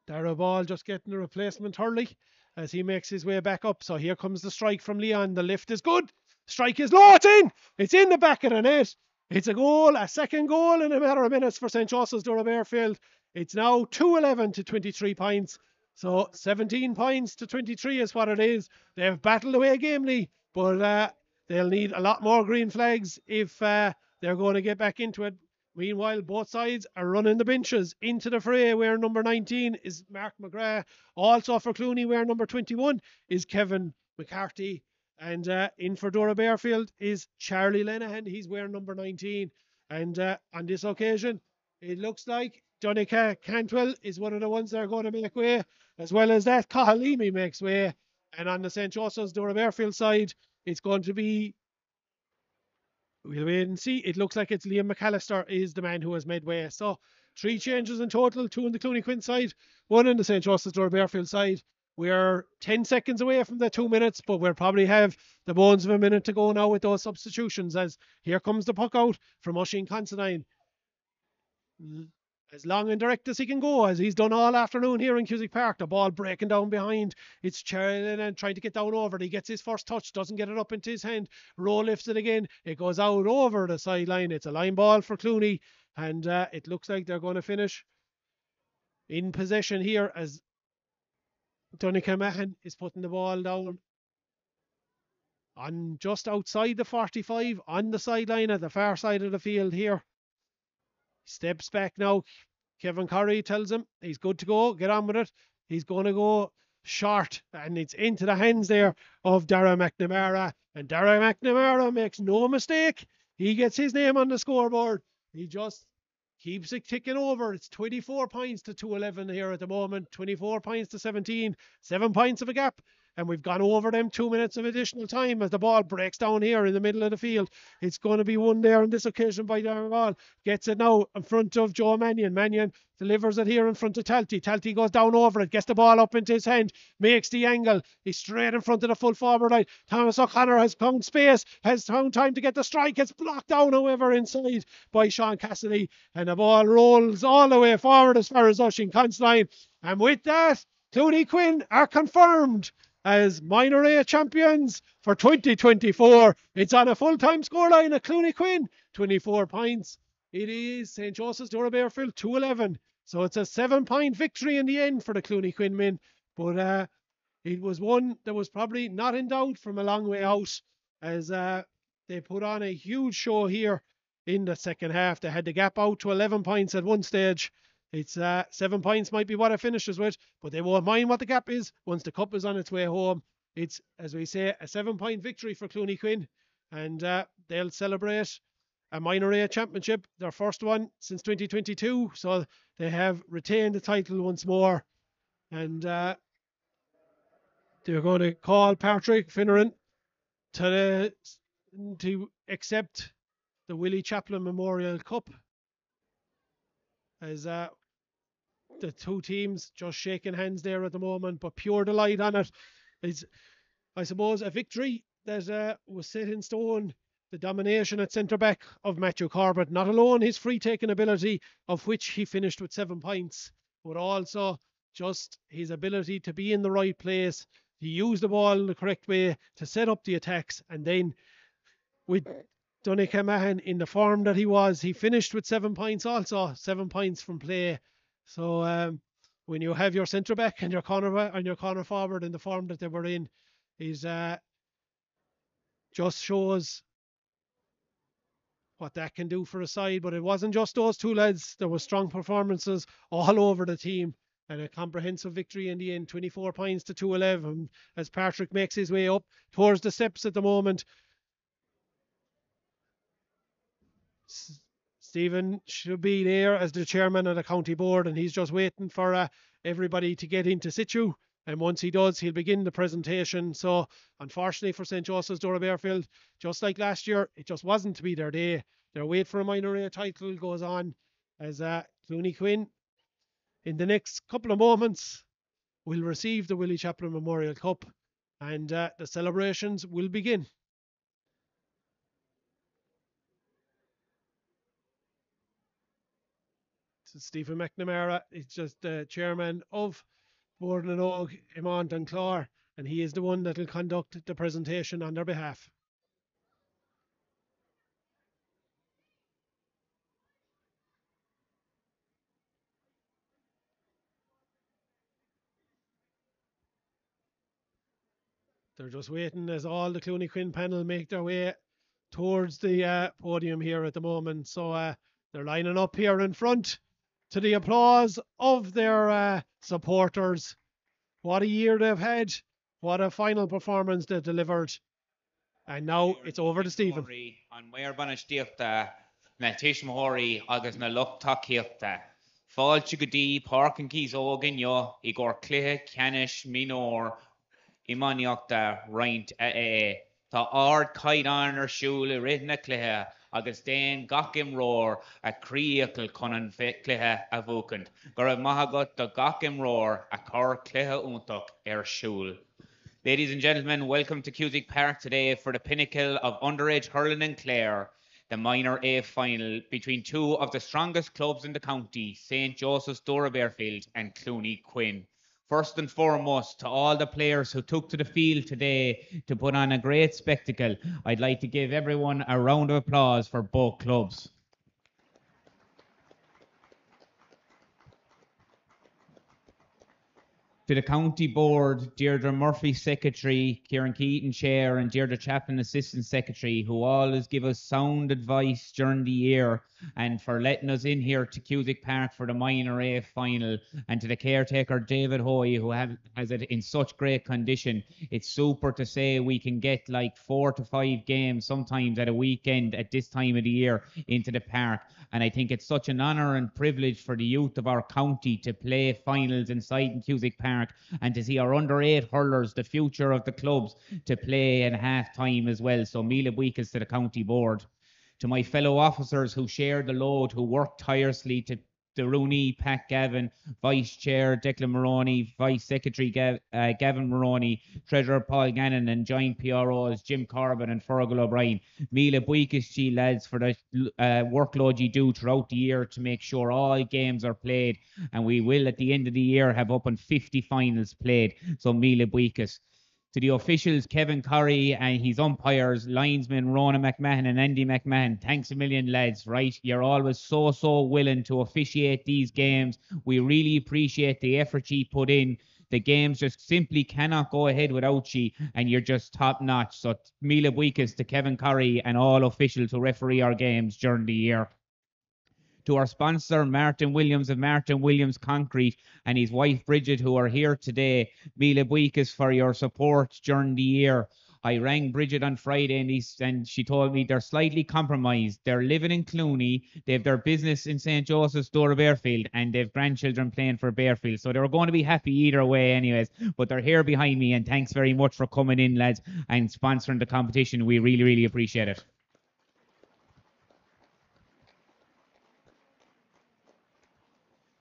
A: Dara Ball just getting a replacement Hurley as he makes his way back up. So here comes the strike from Leon. The lift is good. Strike is low. It's in. It's in the back of the net. It's a goal, a second goal in a matter of minutes for St. Joseph's Doora-Barefield. It's now 2-11 to 23 points. So 17 points to 23 is what it is. They've battled away gamely, but they'll need a lot more green flags if they're going to get back into it. Meanwhile, both sides are running the benches into the fray, where number 19 is Mark McGrath. Also for Clooney, where number 21 is Kevin McCarthy. And in for Doora-Barefield is Charlie Lenehan. He's wearing number 19. And on this occasion, it looks like Donica Cantwell is one of the ones that are going to make way. As well as that, Cathal Leamy makes way. And on the St. Joseph's Doora-Barefield side, it's going to be... We'll wait and see. It looks like it's Liam McAllister is the man who has made way. So 3 changes in total, 2 on the Clooney Quin side, 1 on the St. Joseph's Doora-Barefield side. We're 10 seconds away from the 2 minutes, but we'll probably have the bones of a minute to go now with those substitutions, as here comes the puck out from Oisin Considine. As long and direct as he can go, as he's done all afternoon here in Cusick Park. The ball breaking down behind. It's Charlie and trying to get down over it. He gets his first touch, doesn't get it up into his hand. Rowe lifts it again. It goes out over the sideline. It's a line ball for Clooney, and it looks like they're going to finish in possession here as Donica Mahan is putting the ball down on just outside the 45 on the sideline at the far side of the field here. Steps back now. Kevin Corrie tells him he's good to go. Get on with it. He's going to go short, and it's into the hands there of Dara McNamara. And Dara McNamara makes no mistake. He gets his name on the scoreboard. He just keeps it ticking over. It's 24 points to 211 here at the moment. 24 points to 17. 7 points of a gap. And we've gone over them 2 minutes of additional time as the ball breaks down here in the middle of the field. It's going to be won there on this occasion by Darren Ball. Gets it now in front of Joe Mannion. Mannion delivers it here in front of Talty. Talty goes down over it, gets the ball up into his hand, makes the angle. He's straight in front of the full forward line. Thomas O'Connor has found space, has found time to get the strike. It's blocked down, however, inside by Sean Cassidy. And the ball rolls all the way forward as far as Oisin Considine. And with that, Clooney Quin are confirmed as minor A champions for 2024. It's on a full-time scoreline at Clooney Quin. 24 points It is St. Joseph's Doora-Barefield 2-11. So it's a 7-point victory in the end for the Clooney Quin men. But it was one that was probably not in doubt from a long way out, as they put on a huge show here in the second half. They had the gap out to 11 points at one stage. It's 7 points might be what it finishes with, but they won't mind what the gap is once the cup is on its way home. It's, as we say, a 7-point victory for Clooney Quin, and they'll celebrate a minor A championship, their first one since 2022. So they have retained the title once more, and they're going to call Patrick Finneran to accept the Willie Chaplin Memorial Cup, as the two teams just shaking hands there at the moment, but pure delight on it. It's, I suppose, a victory that was set in stone. The domination at centre-back of Matthew Corbett, not alone his free-taking ability, of which he finished with 7 points, but also just his ability to be in the right place, to use the ball in the correct way, to set up the attacks, and then with Donnchadh Mahan in the form that he was, he finished with 7 points also, 7 points from play. So when you have your centre back and your corner forward in the form that they were in, is just shows what that can do for a side. But it wasn't just those two lads. There were strong performances all over the team, and a comprehensive victory in the end, 24 points to 2-11, as Patrick makes his way up towards the steps at the moment. Stephen should be there as the chairman of the county board, and he's just waiting for everybody to get into situ. And once he does, he'll begin the presentation. So, unfortunately for St. Joseph's Doora-Barefield, just like last year, it just wasn't to be their day. Their wait for a minor A title goes on, as Clooney Quin, in the next couple of moments, will receive the Willie Chaplin Memorial Cup, and the celebrations will begin. Stephen McNamara is just the chairman of Board and Og, Imont and Clare, and he is the one that will conduct the presentation on their behalf. They're just waiting as all the Clooney Quin panel make their way towards the podium here at the moment. So they're lining up here in front to the applause of their supporters. What a year they've had. What a final performance they delivered. And now it's over to Stephen.
D: An mayor banastíochta na tiismóirí agus na luchtaíochta. Fáilte go dtí páirc cís ógan jo I gcóir cluiche ceannis minór imaníochta roinnt Tá ard caighdeán ar siúl I rith na cluiche agus déan gach imróir a críochail chun an cluiche a bhuacant. Gur raibh maith agat do gach imróir a chur cluiche úntach ar siúl. Ladies and gentlemen, welcome to Cusack Park today for the pinnacle of underage hurling in Clare, the minor A final between two of the strongest clubs in the county, St. Joseph's Doora-Barefield and Clooney Quin. First and foremost, to all the players who took to the field today to put on a great spectacle, I'd like to give everyone a round of applause for both clubs. To the county board, Deirdre Murphy secretary, Kieran Keaton chair, and Deirdre Chaplin assistant secretary, who always give us sound advice during the year, and for letting us in here to Cusack Park for the minor A final, and to the caretaker David Hoy, who has it in such great condition. It's super to say we can get like 4 to 5 games sometimes at a weekend at this time of the year into the park, and I think it's such an honour and privilege for the youth of our county to play finals inside in Cusack Park, and to see our under 8 hurlers, the future of the clubs, to play in half time as well. So Mila Buikas to the county board. To my fellow officers who shared the load, who worked tirelessly, to the Rooney, Pat Gavin, Vice Chair Declan Maroney, Vice Secretary Gavin Maroney, Treasurer Paul Gannon, and joint PROs Jim Corbett and Fergal O'Brien. Mila Buikas, lads, for the workload you do throughout the year to make sure all games are played, and we will at the end of the year have up on 50 finals played. So Mila Buikas. To the officials, Kevin Curry and his umpires, linesmen Rona McMahon and Andy McMahon, thanks a million, lads, right? You're always so willing to officiate these games. We really appreciate the effort you put in. The games just simply cannot go ahead without you, and you're just top notch. So Mila Buikas to Kevin Curry and all officials who referee our games during the year. To our sponsor, Martin Williams of Martin Williams Concrete, and his wife, Bridget, who are here today. Mila Buikas for your support during the year. I rang Bridget on Friday and she told me they're slightly compromised. They're living in Clooney. They have their business in St. Joseph's, Doora-Barefield, and they have grandchildren playing for Barefield. So they're going to be happy either way anyways. But they're here behind me, and thanks very much for coming in, lads, and sponsoring the competition. We really appreciate it.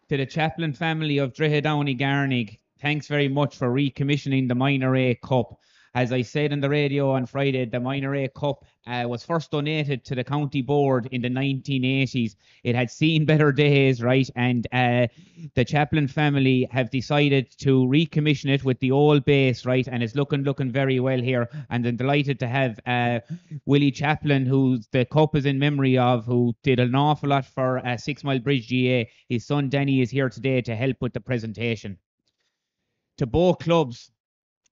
D: To the Chaplin family of Drogheda Garnig, thanks very much for recommissioning the Minor A Cup. As I said on the radio on Friday, the Minor A Cup was first donated to the county board in the 1980s. It had seen better days, right? And the Chaplin family have decided to recommission it with the old base, right? And it's looking very well here. And I'm delighted to have Willie Chaplin, who the cup is in memory of, who did an awful lot for 6 Mile Bridge GA. His son Danny is here today to help with the presentation. To both clubs,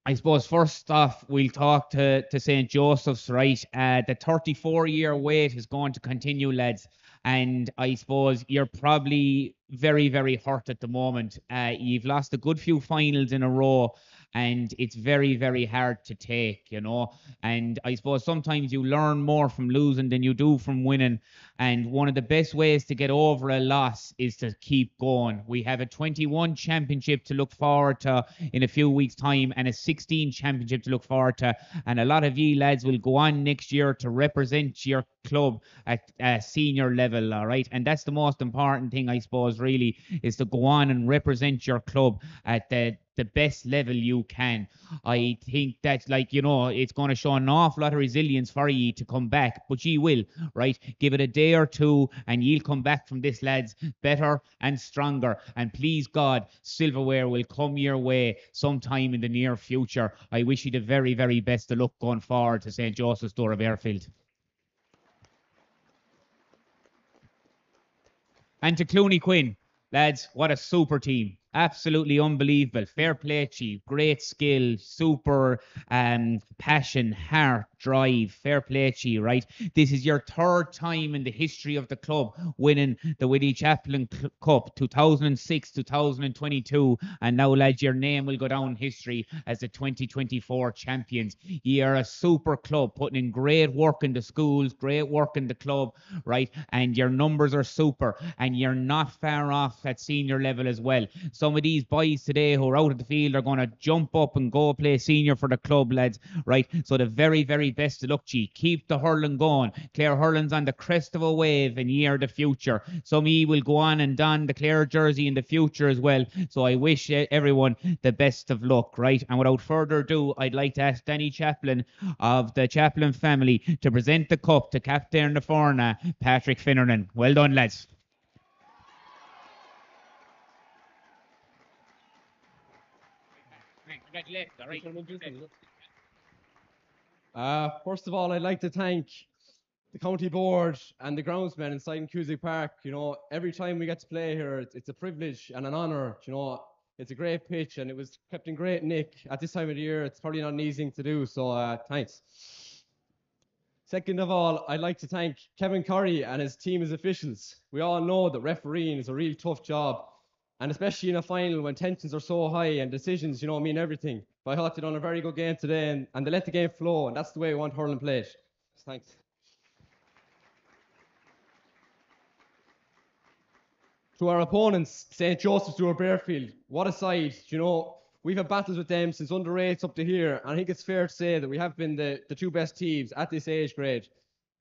D: I suppose first off, we'll talk to St. Joseph's, right? The 34-year wait is going to continue, lads. And I suppose you're probably very hurt at the moment. You've lost a good few finals in a row, and it's very hard to take, you know. And I suppose sometimes you learn more from losing than you do from winning. And one of the best ways to get over a loss is to keep going. We have a 21 championship to look forward to in a few weeks' time, and a 16 championship to look forward to. And a lot of you lads will go on next year to represent your club at senior level, all right? And that's the most important thing, I suppose, really, is to go on and represent your club at the best level you can. I think that, like, you know, it's going to show an awful lot of resilience for you to come back, but you will, right? Give it a day or two and you'll come back from this, lads, better and stronger. And please God, silverware will come your way sometime in the near future. I wish you the very best of luck going forward to St. Joseph's Doora-Barefield. And to Clooney Quin, lads, what a super team. Absolutely unbelievable. Fair play to you. Great skill, super passion, heart, drive. Fair play to you, right? This is your third time in the history of the club winning the Willie Chaplin Cup, 2006, 2022. And now, lads, your name will go down in history as the 2024 champions. You are a super club, putting in great work in the schools, great work in the club, right? And your numbers are super. And you're not far off at senior level as well. Some of these boys today who are out of the field are going to jump up and go play senior for the club, lads, right? So the very best of luck to you. Keep the hurling going. Clare hurling's on the crest of a wave in year the future. Some of you will go on and don the Clare jersey in the future as well. So I wish everyone the best of luck, right? And without further ado, I'd like to ask Danny Chaplin of the Chaplin family to present the cup to Captain Forna, Patrick Finnernan. Well done, lads.
E: First of all, I'd like to thank the county board and the groundsmen inside in Cusick Park. You know, every time we get to play here, it's a privilege and an honour. You know, it's a great pitch and it was kept in great nick at this time of the year. It's probably not an easy thing to do, so thanks. Second of all, I'd like to thank Kevin Curry and his team as officials. We all know that refereeing is a really tough job, and especially in a final when tensions are so high and decisions, you know, mean everything. But I thought they done a very good game today, and they let the game flow, and that's the way we want hurling played. Thanks. To our opponents, St. Joseph's Doora-Barefield, what a side. You know, we've had battles with them since under 8s up to here, and I think it's fair to say that we have been the two best teams at this age grade.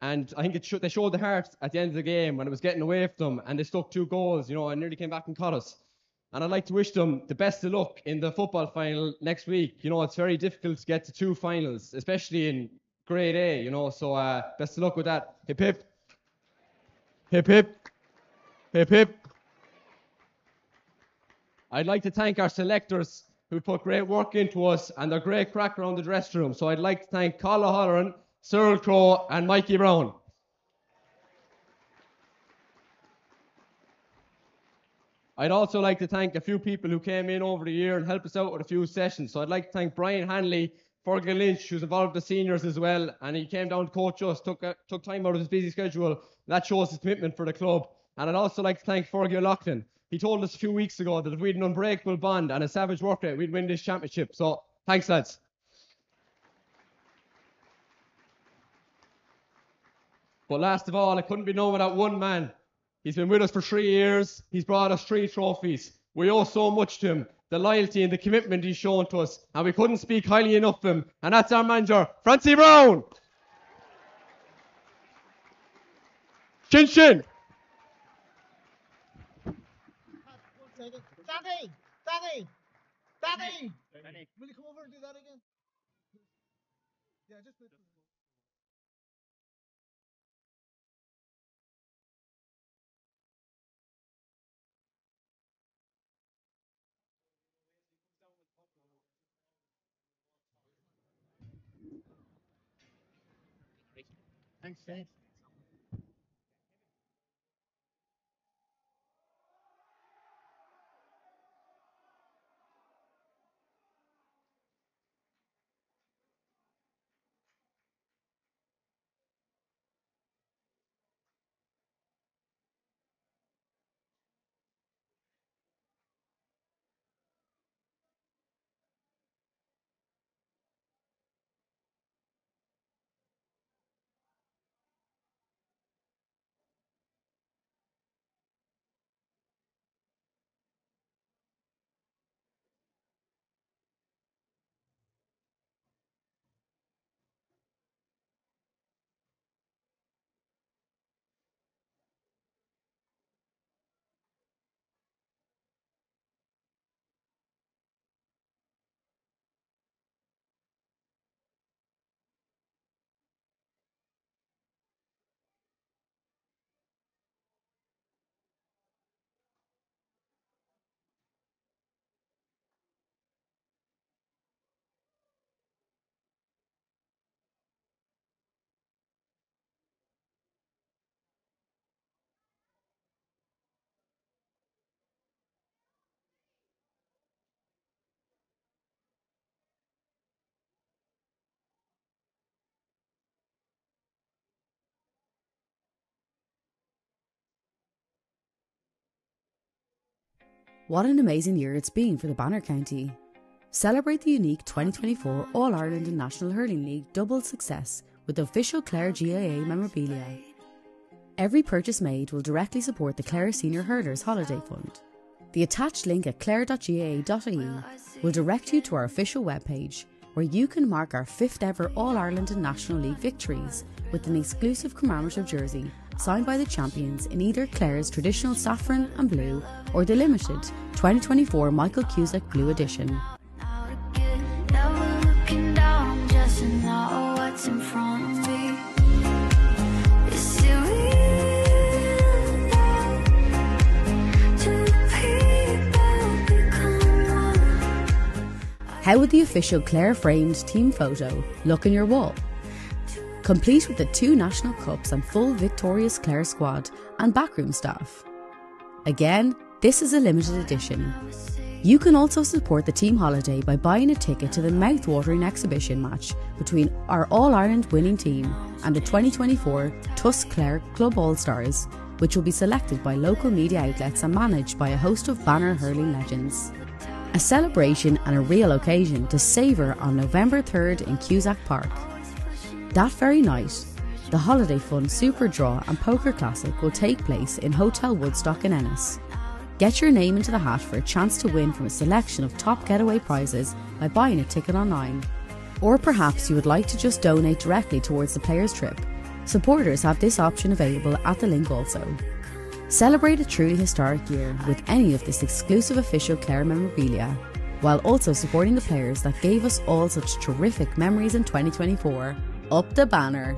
E: And I think they showed the heart at the end of the game when it was getting away from them, and they stuck 2 goals, you know, and nearly came back and caught us. And I'd like to wish them the best of luck in the football final next week. You know, it's very difficult to get to 2 finals, especially in grade A, you know, so best of luck with that. Hip hip. Hip hip. Hip hip. I'd like to thank our selectors, who put great work into us, and they're great crack around the dressing room. So I'd like to thank Colin Holleran, Cyril Crowe, and Mikey Brown. I'd also like to thank a few people who came in over the year and helped us out with a few sessions. So I'd like to thank Brian Hanley, Fergal Lynch, who's involved with the seniors as well, and he came down to coach us, took time out of his busy schedule. That shows his commitment for the club. And I'd also like to thank Fergie O'Loughlin. He told us a few weeks ago that if we had an unbreakable bond and a savage work rate, we'd win this championship. So thanks, lads. But last of all, I couldn't be known without one man. He's been with us for 3 years. He's brought us 3 trophies. We owe so much to him, the loyalty and the commitment he's shown to us, and we couldn't speak highly enough of him. And that's our manager, Francie Brown. Chin Chin.
F: Danny! Will you come over and do that again? Yeah, just... Thanks, Dave.
B: What an amazing year it's been for the Banner County. Celebrate the unique 2024 All-Ireland and National Hurling League double success with official Clare GAA memorabilia. Every purchase made will directly support the Clare Senior Hurlers Holiday Fund. The attached link at clare.gaa.ie will direct you to our official webpage, where you can mark our 5th ever All-Ireland and National League victories with an exclusive commemorative jersey signed by the champions in either Clare's traditional saffron and blue or the limited 2024 Michael Cusack Blue Edition.
C: Never looking down just to know what's in front of me. Is it real now? Do people become one?
B: How would the official Clare framed team photo look on your wall? Complete with the 2 national cups and full victorious Clare squad and backroom staff. Again, this is a limited edition. You can also support the team holiday by buying a ticket to the mouth-watering exhibition match between our All-Ireland winning team and the 2024 Tusk Clare Club All-Stars, which will be selected by local media outlets and managed by a host of Banner hurling legends. A celebration and a real occasion to savour on November 3rd in Cusack Park. That very night, the Holiday Fund Super Draw and Poker Classic will take place in Hotel Woodstock in Ennis. Get your name into the hat for a chance to win from a selection of top getaway prizes by buying a ticket online. Or perhaps you would like to just donate directly towards the players' trip. Supporters have this option available at the link also. Celebrate a truly historic year with any of this exclusive official Clare memorabilia, while also supporting the players that gave us all such terrific memories in 2024. Up the banner!